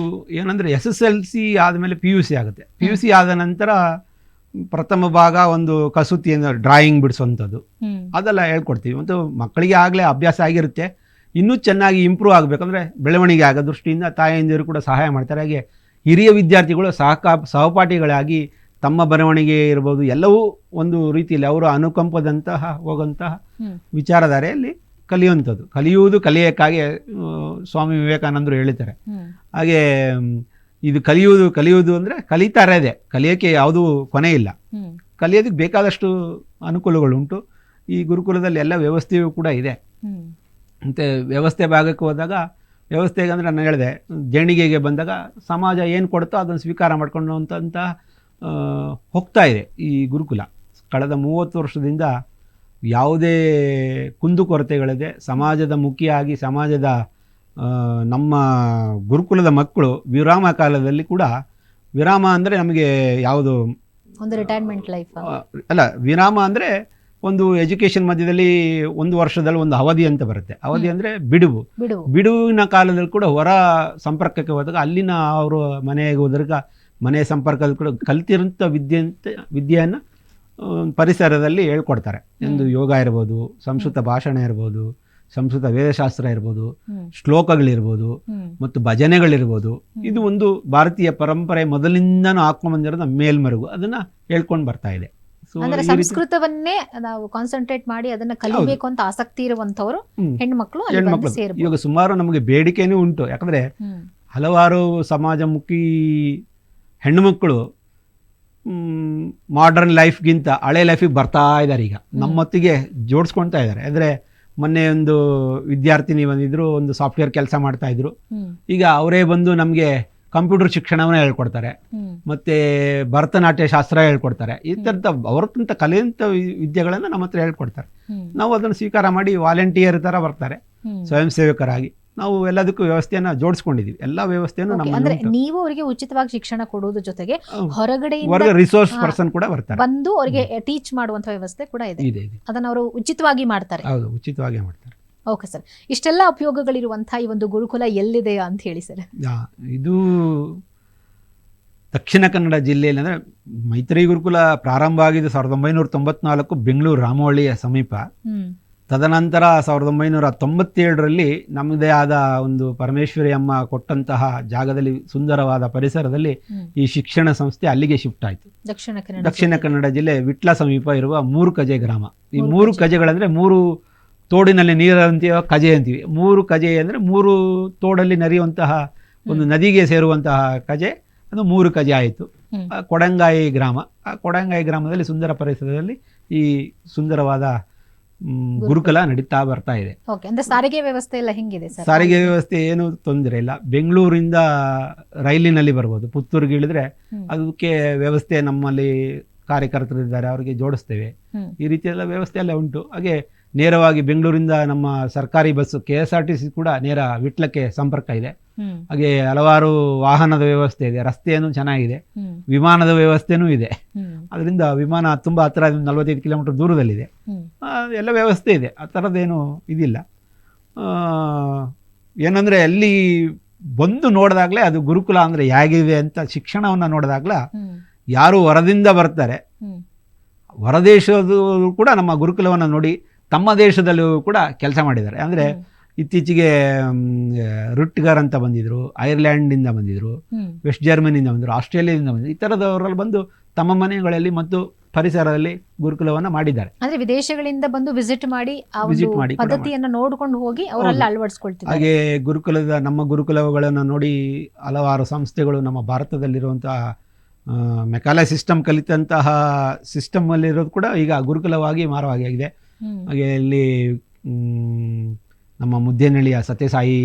ಏನಂದ್ರೆ SSLC ಆದಮೇಲೆ PUC ಆಗುತ್ತೆ. PUC ಆದ ನಂತರ ಪ್ರಥಮ ಭಾಗ ಒಂದು ಕಸೂತಿಯನ್ನು ಡ್ರಾಯಿಂಗ್ ಬಿಡಿಸುವಂಥದ್ದು ಅದೆಲ್ಲ ಹೇಳ್ಕೊಡ್ತೀವಿ. ಮತ್ತು ಮಕ್ಕಳಿಗೆ ಆಗಲೇ ಅಭ್ಯಾಸ ಆಗಿರುತ್ತೆ. ಇನ್ನೂ ಚೆನ್ನಾಗಿ ಇಂಪ್ರೂವ್ ಆಗಬೇಕಂದ್ರೆ ಬೆಳವಣಿಗೆ ಆಗೋ ದೃಷ್ಟಿಯಿಂದ ತಾಯಂದಿರು ಕೂಡ ಸಹಾಯ ಮಾಡ್ತಾರೆ. ಹಾಗೆ ಹಿರಿಯ ವಿದ್ಯಾರ್ಥಿಗಳು ಸಹಪಾಠಿಗಳಾಗಿ ತಮ್ಮ ಬರವಣಿಗೆ ಇರ್ಬೋದು ಎಲ್ಲವೂ ಒಂದು ರೀತಿಯಲ್ಲಿ ಅವರು ಅನುಕಂಪದಂತಹ ಹೋಗುವಂತಹ ವಿಚಾರಧಾರೆಯಲ್ಲಿ ಕಲಿಯುವಂಥದ್ದು. ಕಲಿಯುವುದು ಕಲಿಯಕ್ಕಾಗಿ ಸ್ವಾಮಿ ವಿವೇಕಾನಂದರು ಹೇಳಿದ್ದಾರೆ. ಹಾಗೆ ಇದು ಕಲಿಯುವುದು ಅಂದರೆ ಕಲಿತಾ ಇರೋದೆ, ಕಲಿಯೋಕ್ಕೆ ಯಾವುದೂ ಕೊನೆ ಇಲ್ಲ. ಕಲಿಯೋದಕ್ಕೆ ಬೇಕಾದಷ್ಟು ಅನುಕೂಲಗಳುಂಟು. ಈ ಗುರುಕುಲದಲ್ಲಿ ಎಲ್ಲ ವ್ಯವಸ್ಥೆಯೂ ಕೂಡ ಇದೆ. ಮತ್ತು ವ್ಯವಸ್ಥೆ ಭಾಗಕ್ಕೆ ಹೋದಾಗ ವ್ಯವಸ್ಥೆಗೆ ಅಂದರೆ ನಾನು ಹೇಳಿದೆ, ಜೇಣಿಗೆಗೆ ಬಂದಾಗ ಸಮಾಜ ಏನು ಕೊಡುತ್ತೋ ಅದನ್ನು ಸ್ವೀಕಾರ ಮಾಡ್ಕೊಂಡು ಅಂತ ಹೋಗ್ತಾ ಇದೆ ಈ ಗುರುಕುಲ. ಕಳೆದ 30 ವರ್ಷದಿಂದ ಯಾವುದೇ ಕುಂದುಕೊರತೆಗಳಿದೆ ಸಮಾಜದ ಮುಖಿಯಾಗಿ ಸಮಾಜದ ನಮ್ಮ ಗುರುಕುಲದ ಮಕ್ಕಳು ವಿರಾಮ ಕಾಲದಲ್ಲಿ ಕೂಡ, ವಿರಾಮ ಅಂದರೆ ನಮಗೆ ಯಾವುದು ಒಂದು ರಿಟೈರ್ಮೆಂಟ್ ಲೈಫ್ ಅಲ್ಲ, ವಿರಾಮ ಅಂದರೆ ಒಂದು ಎಜುಕೇಷನ್ ಮಧ್ಯದಲ್ಲಿ 1 ವರ್ಷದಲ್ಲಿ ಒಂದು ಅವಧಿ ಅಂತ ಬರುತ್ತೆ. ಅವಧಿ ಅಂದರೆ ಬಿಡುವಿನ ಕಾಲದಲ್ಲಿ ಕೂಡ ಹೊರ ಸಂಪರ್ಕಕ್ಕೆ ಹೋದಾಗ ಅಲ್ಲಿನ ಅವರು ಮನೆಗೆ ಹೋದಾಗ ಮನೆ ಸಂಪರ್ಕದಲ್ಲಿ ಕೂಡ ಕಲ್ತಿರೋಂಥ ವಿದ್ಯೆಯನ್ನು ಪರಿಸರದಲ್ಲಿ ಹೇಳ್ಕೊಡ್ತಾರೆ. ಒಂದು ಯೋಗ ಇರ್ಬೋದು, ಸಂಸ್ಕೃತ ಭಾಷಣ ಇರ್ಬೋದು, ಸಂಸ್ಕೃತ ವೇದಶಾಸ್ತ್ರ ಇರ್ಬೋದು, ಶ್ಲೋಕಗಳಿರ್ಬೋದು ಮತ್ತು ಭಜನೆಗಳಿರ್ಬೋದು. ಇದು ಒಂದು ಭಾರತೀಯ ಪರಂಪರೆ ಮೊದಲಿಂದನೂ ಹಾಕೊಂಡ್ಬಂದಿರೋದು ಮೇಲ್ಮರುಗು ಅದನ್ನು ಹೇಳ್ಕೊಂಡು ಬರ್ತಾ ಇದೆ. ಅಂದ್ರೆ ಸಂಸ್ಕೃತವನ್ನೇ ನಾವು ಕಾನ್ಸಂಟ್ರೇಟ್ ಮಾಡಿ ಅದನ್ನ ಕಲಿಬೇಕು ಅಂತ ಆಸಕ್ತಿ ಇರುವಂತವರು ಹೆಣ್ಮಕ್ಳು ಇವಾಗ ಸುಮಾರು ನಮಗೆ ಬೇಡಿಕೆನೂ ಉಂಟು. ಯಾಕಂದ್ರೆ ಹಲವಾರು ಸಮಾಜಮುಖಿ ಹೆಣ್ಣುಮಕ್ಕಳು ಮಾಡರ್ನ್ ಲೈಫ್ಗಿಂತ ಹಳೆ ಲೈಫಿಗೆ ಬರ್ತಾ ಇದ್ದಾರೆ. ಈಗ ನಮ್ಮೊತ್ತಿಗೆ ಜೋಡಿಸ್ಕೊಳ್ತಾ ಇದ್ದಾರೆ. ಅಂದರೆ ಮೊನ್ನೆ ಒಂದು ವಿದ್ಯಾರ್ಥಿನಿ ಬಂದಿದ್ರು, ಒಂದು ಸಾಫ್ಟ್ವೇರ್ ಕೆಲಸ ಮಾಡ್ತಾ ಇದ್ರು. ಈಗ ಅವರೇ ಬಂದು ನಮಗೆ ಕಂಪ್ಯೂಟರ್ ಶಿಕ್ಷಣವನ್ನ ಹೇಳ್ಕೊಡ್ತಾರೆ, ಮತ್ತೆ ಭರತನಾಟ್ಯ ಶಾಸ್ತ್ರ ಹೇಳ್ಕೊಡ್ತಾರೆ. ಈ ಥರದ ಅವ್ರಕ್ಕಿಂತ ಕಲಿಯಂಥ ವಿದ್ಯೆಗಳನ್ನು ನಮ್ಮ ಹತ್ರ ಹೇಳ್ಕೊಡ್ತಾರೆ. ನಾವು ಅದನ್ನು ಸ್ವೀಕಾರ ಮಾಡಿ ವಾಲಂಟಿಯರ್ ಥರ ಬರ್ತಾರೆ, ಸ್ವಯಂ ಸೇವಕರಾಗಿ. ನಾವು ಎಲ್ಲದಕ್ಕೂ ವ್ಯವಸ್ಥೆಯನ್ನು ಜೋಡಿಸ್ಕೊಂಡಿದ್ದೀವಿ. ಎಲ್ಲ ವ್ಯವಸ್ಥೆಯನ್ನು ಅಂದ್ರೆ ನೀವು ಅವರಿಗೆ ಉಚಿತವಾಗಿ ಶಿಕ್ಷಣ ಕೊಡುವುದ್ರ ಜೊತೆಗೆ ಹೊರಗಡೆ ರಿಸೋರ್ಸ್ ಪರ್ಸನ್ ಕೂಡ ಬರ್ತಾರೆ, ಬಂದು ಅವರಿಗೆ ಟೀಚ್ ಮಾಡುವಂತ ವ್ಯವಸ್ಥೆ ಕೂಡ ಇದೆ. ಅದನ್ನು ಅವರು ಉಚಿತವಾಗಿ ಮಾಡ್ತಾರೆ. ಹೌದು, ಉಚಿತವಾಗಿ ಮಾಡ್ತಾರೆ. ಓಕೆ ಸರ್, ಇಷ್ಟೆಲ್ಲ ಉಪಯೋಗಗಳಿರುವಂತಹ ಈ ಒಂದು ಗುರುಕುಲ ಎಲ್ಲಿದೆ ಅಂತ ಹೇಳಿ ಸರ್. ಇದು ದಕ್ಷಿಣ ಕನ್ನಡ ಜಿಲ್ಲೆಯಲ್ಲಿ, ಅಂದರೆ ಮೈತ್ರಿ ಗುರುಕುಲ ಪ್ರಾರಂಭ ಆಗಿದ್ದು 1994 ಬೆಂಗಳೂರು ರಾಮವಳ್ಳಿಯ ಸಮೀಪ. ತದನಂತರ 1997ರಲ್ಲಿ ನಮ್ಮದೇ ಆದ ಒಂದು ಪರಮೇಶ್ವರಿ ಅಮ್ಮ ಕೊಟ್ಟಂತಹ ಜಾಗದಲ್ಲಿ, ಸುಂದರವಾದ ಪರಿಸರದಲ್ಲಿ ಈ ಶಿಕ್ಷಣ ಸಂಸ್ಥೆ ಅಲ್ಲಿಗೆ ಶಿಫ್ಟ್ ಆಯಿತು. ದಕ್ಷಿಣ ಕನ್ನಡ ಜಿಲ್ಲೆ ವಿಟ್ಲ ಸಮೀಪ ಇರುವ 3 ಕಜೆ ಗ್ರಾಮ. ಈ 3 ಕಜೆಗಳಂದರೆ 3 ತೋಡಿನಲ್ಲಿ ನೀರು ಅಂತೀವ, ಕಜೆ ಅಂತೀವಿ. 3 ಕಜೆ ಅಂದರೆ 3 ತೋಡಲ್ಲಿ ನರಿಯುವಂತಹ ಒಂದು ನದಿಗೆ ಸೇರುವಂತಹ ಕಜೆ, ಅದು 3 ಕಜೆ ಆಯಿತು. ಕೊಡಂಗಾಯಿ ಗ್ರಾಮ, ಆ ಕೊಡಂಗಾಯಿ ಗ್ರಾಮದಲ್ಲಿ ಸುಂದರ ಪರಿಸರದಲ್ಲಿ ಈ ಸುಂದರವಾದ ಗುರುಕುಲ ನಡೀತಾ ಬರ್ತಾ ಇದೆ. ಸಾರಿಗೆ ವ್ಯವಸ್ಥೆ ಎಲ್ಲ ಹೆಂಗಿದೆ ಸರ್? ಸಾರಿಗೆ ವ್ಯವಸ್ಥೆ ಏನು ತೊಂದರೆ ಇಲ್ಲ. ಬೆಂಗಳೂರಿಂದ ರೈಲಿನಲ್ಲಿ ಬರ್ಬೋದು. ಪುತ್ತೂರಿಗೆ ಇಳಿದ್ರೆ ಅದಕ್ಕೆ ವ್ಯವಸ್ಥೆ ನಮ್ಮಲ್ಲಿ ಕಾರ್ಯಕರ್ತರಿದ್ದಾರೆ, ಅವರಿಗೆ ಜೋಡಿಸ್ತೇವೆ. ಈ ರೀತಿಯೆಲ್ಲ ವ್ಯವಸ್ಥೆ ಎಲ್ಲ ಉಂಟು. ಹಾಗೆ ನೇರವಾಗಿ ಬೆಂಗಳೂರಿಂದ ನಮ್ಮ ಸರ್ಕಾರಿ ಬಸ್ಸು KSRTC ಕೂಡ ನೇರ ವಿಟ್ಲಕ್ಕೆ ಸಂಪರ್ಕ ಇದೆ. ಹಾಗೆ ಹಲವಾರು ವಾಹನದ ವ್ಯವಸ್ಥೆ ಇದೆ, ರಸ್ತೆಯನ್ನು ಚೆನ್ನಾಗಿದೆ, ವಿಮಾನದ ವ್ಯವಸ್ಥೆನೂ ಇದೆ. ಅದರಿಂದ ವಿಮಾನ ತುಂಬ ಹತ್ತಿರ, 45 ಕಿಲೋಮೀಟರ್ ದೂರದಲ್ಲಿದೆ. ಎಲ್ಲ ವ್ಯವಸ್ಥೆ ಇದೆ, ಆ ಥರದ್ದೇನು ಇದಿಲ್ಲ. ಏನಂದರೆ ಅಲ್ಲಿ ಬಂದು ನೋಡಿದಾಗಲೇ ಅದು ಗುರುಕುಲ ಅಂದರೆ ಹೇಗಿದೆ ಅಂತ ಶಿಕ್ಷಣವನ್ನು ನೋಡಿದಾಗಲೇ ಯಾರು ಹೊರದಿಂದ ಬರ್ತಾರೆ, ಹೊರದೇಶದ ಕೂಡ ನಮ್ಮ ಗುರುಕುಲವನ್ನು ನೋಡಿ ತಮ್ಮ ದೇಶದಲ್ಲೂ ಕೂಡ ಕೆಲಸ ಮಾಡಿದ್ದಾರೆ. ಅಂದರೆ ಇತ್ತೀಚೆಗೆ ರುಟ್ಗರ್ ಅಂತ ಬಂದಿದ್ರು, ಐರ್ಲ್ಯಾಂಡಿಂದ ಬಂದಿದ್ರು, ವೆಸ್ಟ್ ಜರ್ಮನಿಯಿಂದ ಬಂದರು, ಆಸ್ಟ್ರೇಲಿಯಾದಿಂದ ಬಂದಿದ್ರು. ಈ ಥರದವರಲ್ಲಿ ಬಂದು ತಮ್ಮ ಮನೆಗಳಲ್ಲಿ ಮತ್ತು ಪರಿಸರದಲ್ಲಿ ಗುರುಕುಲವನ್ನು ಮಾಡಿದ್ದಾರೆ. ಅಂದ್ರೆ ವಿದೇಶಗಳಿಂದ ಬಂದು ವಿಸಿಟ್ ಮಾಡಿ ಪದ್ಧತಿಯನ್ನು ನೋಡಿಕೊಂಡು ಹೋಗಿ ಅವರೆಲ್ಲ ಅಳವಡಿಸ್ಕೊಳ್ತಿದ್ದಾರೆ. ಹಾಗೆ ನಮ್ಮ ಗುರುಕುಲಗಳನ್ನು ನೋಡಿ ಹಲವಾರು ಸಂಸ್ಥೆಗಳು ನಮ್ಮ ಭಾರತದಲ್ಲಿರುವಂತಹ ಮೆಕಾಲೆ ಸಿಸ್ಟಮ್ ಕಲಿತಂತಹ ಸಿಸ್ಟಮಲ್ಲಿರೋದು ಕೂಡ ಈಗ ಗುರುಕುಲವಾಗಿ ಮಾರವಾಗಿದೆ. ಹಾಗೆ ಇಲ್ಲಿ ನಮ್ಮ ಮುದ್ದೇನಹಳ್ಳಿಯ ಸತ್ಯಸಾಯಿ,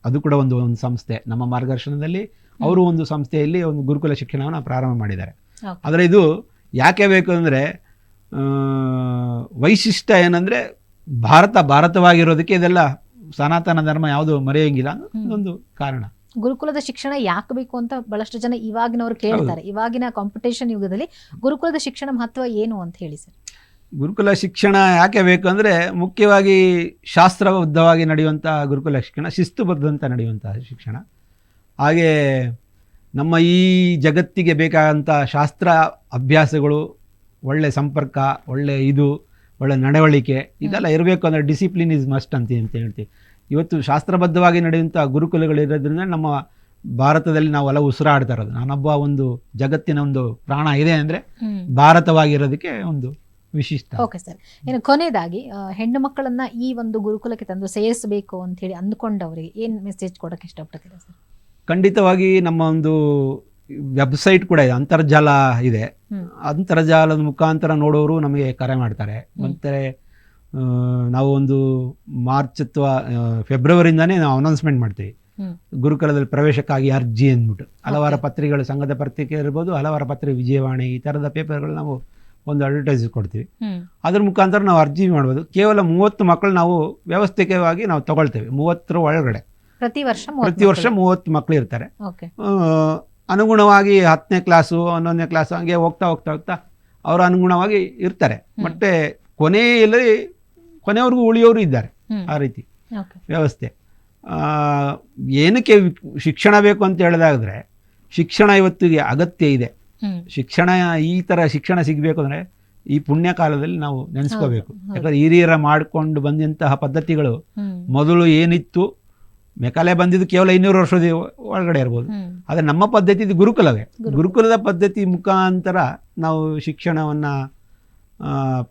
ಅದು ಕೂಡ ಒಂದು ಸಂಸ್ಥೆ ನಮ್ಮ ಮಾರ್ಗದರ್ಶನದಲ್ಲಿ. ಅವರು ಒಂದು ಸಂಸ್ಥೆಯಲ್ಲಿ ಒಂದು ಗುರುಕುಲ ಶಿಕ್ಷಣವನ್ನು ಪ್ರಾರಂಭ ಮಾಡಿದ್ದಾರೆ. ಆದರೆ ಇದು ಯಾಕೆ ಬೇಕು ಅಂದರೆ, ವೈಶಿಷ್ಟ್ಯ ಏನಂದರೆ ಭಾರತವಾಗಿರೋದಕ್ಕೆ ಇದೆಲ್ಲ ಸನಾತನ ಧರ್ಮ ಯಾವುದು ಮರೆಯೋಂಗಿಲ್ಲ ಅನ್ನೊಂದು ಕಾರಣ. ಗುರುಕುಲದ ಶಿಕ್ಷಣ ಯಾಕೆ ಬೇಕು ಅಂತ ಬಹಳಷ್ಟು ಜನ ಇವಾಗಿನವರು ಕೇಳ್ತಾರೆ. ಇವಾಗಿನ ಕಾಂಪಿಟೇಷನ್ ಯುಗದಲ್ಲಿ ಗುರುಕುಲದ ಶಿಕ್ಷಣ ಮಹತ್ವ ಏನು ಅಂತ ಹೇಳಿ ಸರ್. ಗುರುಕುಲ ಶಿಕ್ಷಣ ಯಾಕೆ ಬೇಕು ಅಂದರೆ, ಮುಖ್ಯವಾಗಿ ಶಾಸ್ತ್ರಬದ್ಧವಾಗಿ ನಡೆಯುವಂಥ ಗುರುಕುಲ ಶಿಕ್ಷಣ, ಶಿಸ್ತುಬದ್ಧಂತ ನಡೆಯುವಂತಹ ಶಿಕ್ಷಣ. ಹಾಗೆ ನಮ್ಮ ಈ ಜಗತ್ತಿಗೆ ಬೇಕಾದಂಥ ಶಾಸ್ತ್ರ ಅಭ್ಯಾಸಗಳು, ಒಳ್ಳೆ ಸಂಪರ್ಕ, ಒಳ್ಳೆ ನಡವಳಿಕೆ, ಇದೆಲ್ಲ ಇರಬೇಕು. ಅಂದರೆ ಡಿಸಿಪ್ಲಿನ್ ಇಸ್ ಮಸ್ಟ್ ಅಂತ ಹೇಳ್ತೀವಿ. ಇವತ್ತು ಶಾಸ್ತ್ರಬದ್ಧವಾಗಿ ನಡೆಯುವಂಥ ಗುರುಕುಲಗಳಿರೋದ್ರಿಂದ ನಮ್ಮ ಭಾರತದಲ್ಲಿ ನಾವೆಲ್ಲ ಉಸಿರಾಡ್ತಾ ಇರೋದು. ನಾನೊಬ್ಬ ಒಂದು ಜಗತ್ತಿನ ಒಂದು ಪ್ರಾಣ ಇದೆ ಅಂದರೆ ಭಾರತವಾಗಿರೋದಕ್ಕೆ ಒಂದು ವಿಶಿಷ್ಟ. ಓಕೆ ಸರ್, ಇನ್ನು ಕೊನೆಯದಾಗಿ ಹೆಣ್ಣು ಮಕ್ಕಳನ್ನ ಈ ಒಂದು ಗುರುಕುಲಕ್ಕೆ ತಂದು ಸೇರಿಸಬೇಕು ಅಂತ ಹೇಳಿ ಅಂದ್ಕೊಂಡವರಿಗೆ ಏನು ಮೆಸೇಜ್ ಕೊಡೋಕೆ ಇಷ್ಟಪಡ್ತೀರಾ ಸರ್? ಖಂಡಿತವಾಗಿ ನಮ್ಮ ಒಂದು ವೆಬ್ಸೈಟ್ ಕೂಡ ಇದೆ, ಅಂತರ್ಜಾಲ ಇದೆ. ಅಂತರ್ಜಾಲದ ಮುಖಾಂತರ ನೋಡೋರು ನಮಗೆ ಕರೆ ಮಾಡ್ತಾರೆ. ಮತ್ತು ನಾವು ಒಂದು ಮಾರ್ಚ್ ಅಥವಾ ಫೆಬ್ರವರಿಯಿಂದನೇ ನಾವು ಅನೌನ್ಸ್ಮೆಂಟ್ ಮಾಡ್ತೀವಿ ಗುರುಕುಲದಲ್ಲಿ ಪ್ರವೇಶಕ್ಕಾಗಿ ಅರ್ಜಿ ಅಂದ್ಬಿಟ್ಟು. ಹಲವಾರು ಪತ್ರಿಕೆಗಳು, ಸಂಘದ ಪತ್ರಿಕೆ ಇರ್ಬೋದು, ಹಲವಾರು ಪತ್ರಿಕೆ, ವಿಜಯವಾಣಿ, ಈ ಥರದ ಪೇಪರ್ಗಳು ನಾವು ಒಂದು ಅಡ್ವರ್ಟೈಸ್ ಕೊಡ್ತೀವಿ. ಅದ್ರ ಮುಖಾಂತರ ನಾವು ಅರ್ಜಿ ಮಾಡ್ಬೋದು. ಕೇವಲ 30 ಮಕ್ಕಳು ನಾವು ವ್ಯವಸ್ಥಿತವಾಗಿ ನಾವು ತಗೊಳ್ತೇವೆ. 30 ಒಳಗಡೆ ಪ್ರತಿ ವರ್ಷ 30 ಮಕ್ಕಳು ಇರ್ತಾರೆ. ಅನುಗುಣವಾಗಿ 10ನೇ ಕ್ಲಾಸು 11ನೇ ಕ್ಲಾಸು ಹಂಗೆ ಹೋಗ್ತಾ ಅವರ ಅನುಗುಣವಾಗಿ ಇರ್ತಾರೆ. ಮತ್ತೆ ಕೊನೆಯವರೆಗೂ ಉಳಿಯೋರು ಇದ್ದಾರೆ. ಆ ರೀತಿ ವ್ಯವಸ್ಥೆ. ಏನಕ್ಕೆ ಶಿಕ್ಷಣ ಬೇಕು ಅಂತ ಹೇಳಿದಾದ್ರೆ, ಶಿಕ್ಷಣ ಇವತ್ತಿಗೆ ಅಗತ್ಯ ಇದೆ. ಶಿಕ್ಷಣ, ಈ ಥರ ಶಿಕ್ಷಣ ಸಿಗಬೇಕು ಅಂದರೆ ಈ ಪುಣ್ಯ ಕಾಲದಲ್ಲಿ ನಾವು ನೆನೆಸ್ಕೋಬೇಕು. ಯಾಕಂದರೆ ಹಿರಿಯರ ಮಾಡಿಕೊಂಡು ಬಂದಂತಹ ಪದ್ಧತಿಗಳು ಮೊದಲು ಏನಿತ್ತು, ಮೆಕಾಲೆ ಬಂದಿದ್ದು ಕೇವಲ 200 ವರ್ಷದ ಒಳಗಡೆ ಇರ್ಬೋದು. ಆದರೆ ನಮ್ಮ ಪದ್ಧತಿ ಇದು ಗುರುಕುಲವೇ. ಗುರುಕುಲದ ಪದ್ಧತಿ ಮುಖಾಂತರ ನಾವು ಶಿಕ್ಷಣವನ್ನು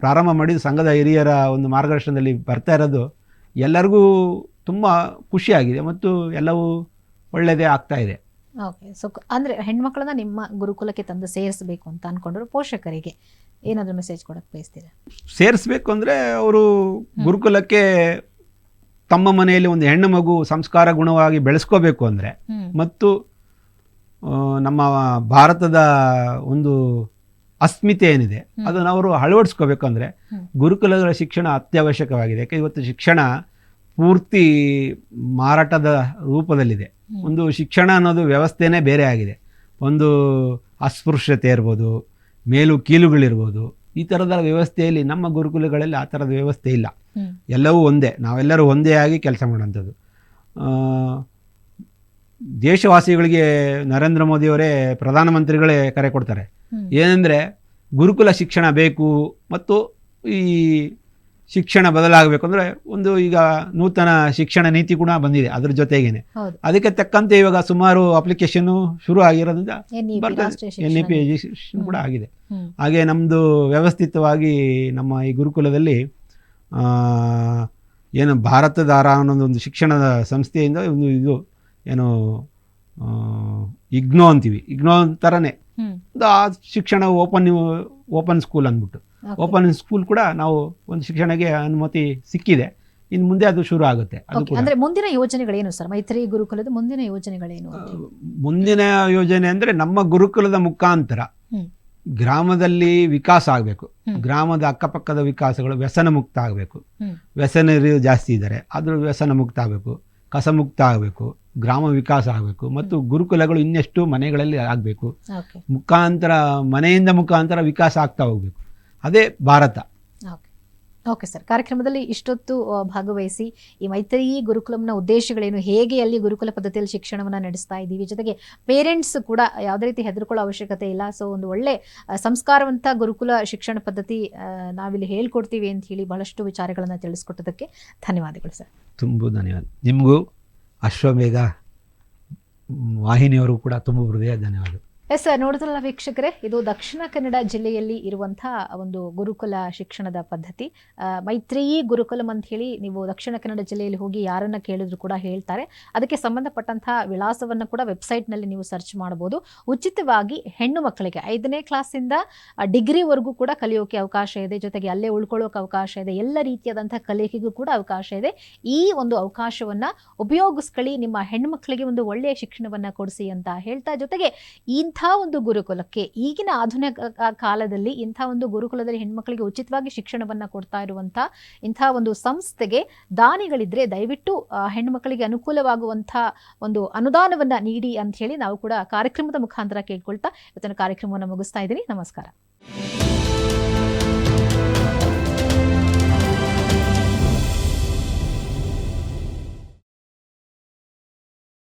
ಪ್ರಾರಂಭ ಮಾಡಿದ ಸಂಘದ ಹಿರಿಯರ ಒಂದು ಮಾರ್ಗದರ್ಶನದಲ್ಲಿ ಬರ್ತಾ ಇರೋದು ಎಲ್ಲರಿಗೂ ತುಂಬ ಖುಷಿಯಾಗಿದೆ ಮತ್ತು ಎಲ್ಲವೂ ಒಳ್ಳೆಯದೇ ಆಗ್ತಾ ಇದೆ. ಓಕೆ, ಸೊ ಅಂದರೆ ಹೆಣ್ಮಕ್ಳನ್ನ ನಿಮ್ಮ ಗುರುಕುಲಕ್ಕೆ ತಂದು ಸೇರಿಸಬೇಕು ಅಂತ ಅಂದ್ಕೊಂಡ್ರು ಪೋಷಕರಿಗೆ ಏನಾದರೂ ಮೆಸೇಜ್ ಕೊಡಕ್ಕೆ ಬಯಸ್ತೀರಾ? ಸೇರಿಸ್ಬೇಕು ಅಂದರೆ ಅವರು ಗುರುಕುಲಕ್ಕೆ ತಮ್ಮ ಮನೆಯಲ್ಲಿ ಒಂದು ಹೆಣ್ಣು ಮಗು ಸಂಸ್ಕಾರ ಗುಣವಾಗಿ ಬೆಳೆಸ್ಕೋಬೇಕು ಅಂದರೆ, ಮತ್ತು ನಮ್ಮ ಭಾರತದ ಒಂದು ಅಸ್ಮಿತೆ ಏನಿದೆ ಅದನ್ನು ಅವರು ಅಳವಡಿಸ್ಕೋಬೇಕು ಅಂದರೆ ಗುರುಕುಲಗಳ ಶಿಕ್ಷಣ ಅತ್ಯವಶ್ಯಕವಾಗಿದೆ. ಯಾಕೆ ಇವತ್ತು ಶಿಕ್ಷಣ ಪೂರ್ತಿ ಮಾರಾಟದ ರೂಪದಲ್ಲಿದೆ. ಒಂದು ಶಿಕ್ಷಣ ಅನ್ನೋದು ವ್ಯವಸ್ಥೆನೇ ಬೇರೆ ಆಗಿದೆ. ಒಂದು ಅಸ್ಪೃಶ್ಯತೆ ಇರ್ಬೋದು, ಮೇಲು ಕೀಲುಗಳಿರ್ಬೋದು, ಈ ಥರದ ವ್ಯವಸ್ಥೆಯಲ್ಲಿ ನಮ್ಮ ಗುರುಕುಲಗಳಲ್ಲಿ ಆ ಥರದ ವ್ಯವಸ್ಥೆ ಇಲ್ಲ. ಎಲ್ಲವೂ ಒಂದೇ, ನಾವೆಲ್ಲರೂ ಒಂದೇ ಆಗಿ ಕೆಲಸ ಮಾಡೋಂಥದ್ದು. ದೇಶವಾಸಿಗಳಿಗೆ ನರೇಂದ್ರ ಮೋದಿಯವರೇ, ಪ್ರಧಾನಮಂತ್ರಿಗಳೇ ಕರೆ ಕೊಡ್ತಾರೆ. ಏನಂದರೆ ಗುರುಕುಲ ಶಿಕ್ಷಣ ಬೇಕು ಮತ್ತು ಈ ಶಿಕ್ಷಣ ಬದಲಾಗಬೇಕು ಅಂದರೆ ಒಂದು ಈಗ ನೂತನ ಶಿಕ್ಷಣ ನೀತಿ ಕೂಡ ಬಂದಿದೆ. ಅದ್ರ ಜೊತೆಗೇನೆ ಅದಕ್ಕೆ ತಕ್ಕಂತೆ ಇವಾಗ ಸುಮಾರು ಅಪ್ಲಿಕೇಶನ್ ಶುರು ಆಗಿರೋದ್ರಿಂದ NEP ಎಜುಕೇಷನ್ ಕೂಡ ಆಗಿದೆ. ಹಾಗೆ ನಮ್ಮದು ವ್ಯವಸ್ಥಿತವಾಗಿ ನಮ್ಮ ಈ ಗುರುಕುಲದಲ್ಲಿ ಏನು ಭಾರತದಾರ ಅನ್ನೋದೊಂದು ಶಿಕ್ಷಣದ ಸಂಸ್ಥೆಯಿಂದ ಒಂದು ಇದು ಏನು ಇಗ್ನೋ ಅಂತೀವಿ, ಇಗ್ನೋ ಥರನೇ ಆ ಶಿಕ್ಷಣ ಓಪನ್ ಸ್ಕೂಲ್ ಅಂದ್ಬಿಟ್ಟು ಓಪನ್ ಸ್ಕೂಲ್ ಕೂಡ ನಾವು ಒಂದು ಶಿಕ್ಷಣಕ್ಕೆ ಅನುಮತಿ ಸಿಕ್ಕಿದೆ. ಇನ್ನು ಮುಂದೆ ಅದು ಶುರು ಆಗುತ್ತೆ. ಅಂದ್ರೆ ಮುಂದಿನ ಯೋಜನೆಗಳೇನು ಸರ್? ಮೈತ್ರಿ ಗುರುಕುಲದ ಮುಂದಿನ ಯೋಜನೆಗಳೇನು? ಮುಂದಿನ ಯೋಜನೆ ಅಂದರೆ ನಮ್ಮ ಗುರುಕುಲದ ಮುಖಾಂತರ ಗ್ರಾಮದಲ್ಲಿ ವಿಕಾಸ ಆಗಬೇಕು. ಗ್ರಾಮದ ಅಕ್ಕಪಕ್ಕದ ವಿಕಾಸಗಳು ವ್ಯಸನ ಮುಕ್ತ ಆಗಬೇಕು. ವ್ಯಸನರು ಜಾಸ್ತಿ ಇದ್ದಾರೆ, ಆದರೂ ವ್ಯಸನ ಮುಕ್ತ ಆಗಬೇಕು, ಕಸ ಮುಕ್ತ ಆಗಬೇಕು, ಗ್ರಾಮ ವಿಕಾಸ ಆಗಬೇಕು ಮತ್ತು ಗುರುಕುಲಗಳು ಇನ್ನೆಷ್ಟು ಮನೆಗಳಲ್ಲಿ ಆಗಬೇಕು. ಮನೆಯಿಂದ ಮುಖಾಂತರ ವಿಕಾಸ ಆಗ್ತಾ ಹೋಗಬೇಕು. ಅದೇ ಭಾರತ. ಓಕೆ ಸರ್, ಕಾರ್ಯಕ್ರಮದಲ್ಲಿ ಇಷ್ಟೊತ್ತು ಭಾಗವಹಿಸಿ ಈ ಮೈತ್ರಿ ಗುರುಕುಲಂನ ಉದ್ದೇಶಗಳೇನು, ಹೇಗೆ ಅಲ್ಲಿ ಗುರುಕುಲ ಪದ್ಧತಿಯಲ್ಲಿ ಶಿಕ್ಷಣವನ್ನು ನಡೆಸ್ತಾ ಇದ್ದೀವಿ, ಜೊತೆಗೆ ಪೇರೆಂಟ್ಸ್ ಕೂಡ ಯಾವುದೇ ರೀತಿ ಹೆದರ್ಕೊಳ್ಳೋ ಅವಶ್ಯಕತೆ ಇಲ್ಲ. ಸೊ ಒಂದು ಒಳ್ಳೆ ಸಂಸ್ಕಾರವಂತ ಗುರುಕುಲ ಶಿಕ್ಷಣ ಪದ್ಧತಿ ನಾವಿಲ್ಲಿ ಹೇಳ್ಕೊಡ್ತೀವಿ ಅಂತ ಹೇಳಿ ಬಹಳಷ್ಟು ವಿಚಾರಗಳನ್ನು ತಿಳಿಸ್ಕೊಟ್ಟದಕ್ಕೆ ಧನ್ಯವಾದಗಳು ಸರ್. ತುಂಬ ಧನ್ಯವಾದ. ನಿಮಗೂ ಅಶ್ವಮೇಧ ವಾಹಿನಿಯವರು ಕೂಡ ತುಂಬ ಹೃದಯ ಧನ್ಯವಾದ. ಎಸ್ ಸರ್, ನೋಡಿದ್ರಲ್ಲ ವೀಕ್ಷಕರೇ, ಇದು ದಕ್ಷಿಣ ಕನ್ನಡ ಜಿಲ್ಲೆಯಲ್ಲಿ ಇರುವಂತಹ ಒಂದು ಗುರುಕುಲ ಶಿಕ್ಷಣದ ಪದ್ಧತಿ. ಮೈತ್ರಿ ಗುರುಕುಲಂ ಅಂತ ಹೇಳಿ ನೀವು ದಕ್ಷಿಣ ಕನ್ನಡ ಜಿಲ್ಲೆಯಲ್ಲಿ ಹೋಗಿ ಯಾರನ್ನ ಕೇಳಿದ್ರು ಕೂಡ ಹೇಳ್ತಾರೆ. ಅದಕ್ಕೆ ಸಂಬಂಧಪಟ್ಟಂತಹ ವಿಳಾಸವನ್ನು ಕೂಡ ವೆಬ್ಸೈಟ್ನಲ್ಲಿ ನೀವು ಸರ್ಚ್ ಮಾಡಬಹುದು. ಉಚಿತವಾಗಿ ಹೆಣ್ಣು ಮಕ್ಕಳಿಗೆ 5ನೇ ಕ್ಲಾಸಿಂದ ಡಿಗ್ರಿವರೆಗೂ ಕೂಡ ಕಲಿಯೋಕೆ ಅವಕಾಶ ಇದೆ, ಜೊತೆಗೆ ಅಲ್ಲೇ ಉಳ್ಕೊಳ್ಳೋಕೆ ಅವಕಾಶ ಇದೆ, ಎಲ್ಲ ರೀತಿಯಾದಂತಹ ಕಲಿಕೆಗೂ ಕೂಡ ಅವಕಾಶ ಇದೆ. ಈ ಒಂದು ಅವಕಾಶವನ್ನು ಉಪಯೋಗಿಸ್ಕೊಳ್ಳಿ, ನಿಮ್ಮ ಹೆಣ್ಣುಮಕ್ಕಳಿಗೆ ಒಂದು ಒಳ್ಳೆಯ ಶಿಕ್ಷಣವನ್ನು ಕೊಡಿಸಿ ಅಂತ ಹೇಳ್ತಾ, ಜೊತೆಗೆ ಇಂಥ ಒಂದು ಗುರುಕುಲಕ್ಕೆ ಈಗಿನ ಆಧುನಿಕ ಕಾಲದಲ್ಲಿ ಇಂಥ ಒಂದು ಗುರುಕುಲದಲ್ಲಿ ಹೆಣ್ಮಕ್ಳಿಗೆ ಉಚಿತವಾಗಿ ಶಿಕ್ಷಣವನ್ನು ಕೊಡ್ತಾ ಇರುವಂಥ ಇಂಥ ಒಂದು ಸಂಸ್ಥೆಗೆ ದಾನಿಗಳಿದ್ರೆ ದಯವಿಟ್ಟು ಹೆಣ್ಮಕ್ಳಿಗೆ ಅನುಕೂಲವಾಗುವಂಥ ಒಂದು ಅನುದಾನವನ್ನು ನೀಡಿ ಅಂತ ಹೇಳಿ ನಾವು ಕೂಡ ಕಾರ್ಯಕ್ರಮದ ಮುಖಾಂತರ ಕೇಳ್ಕೊಳ್ತಾ ಇವತ್ತಿನ ಕಾರ್ಯಕ್ರಮವನ್ನು ಮುಗಿಸ್ತಾ ಇದ್ದೀನಿ. ನಮಸ್ಕಾರ.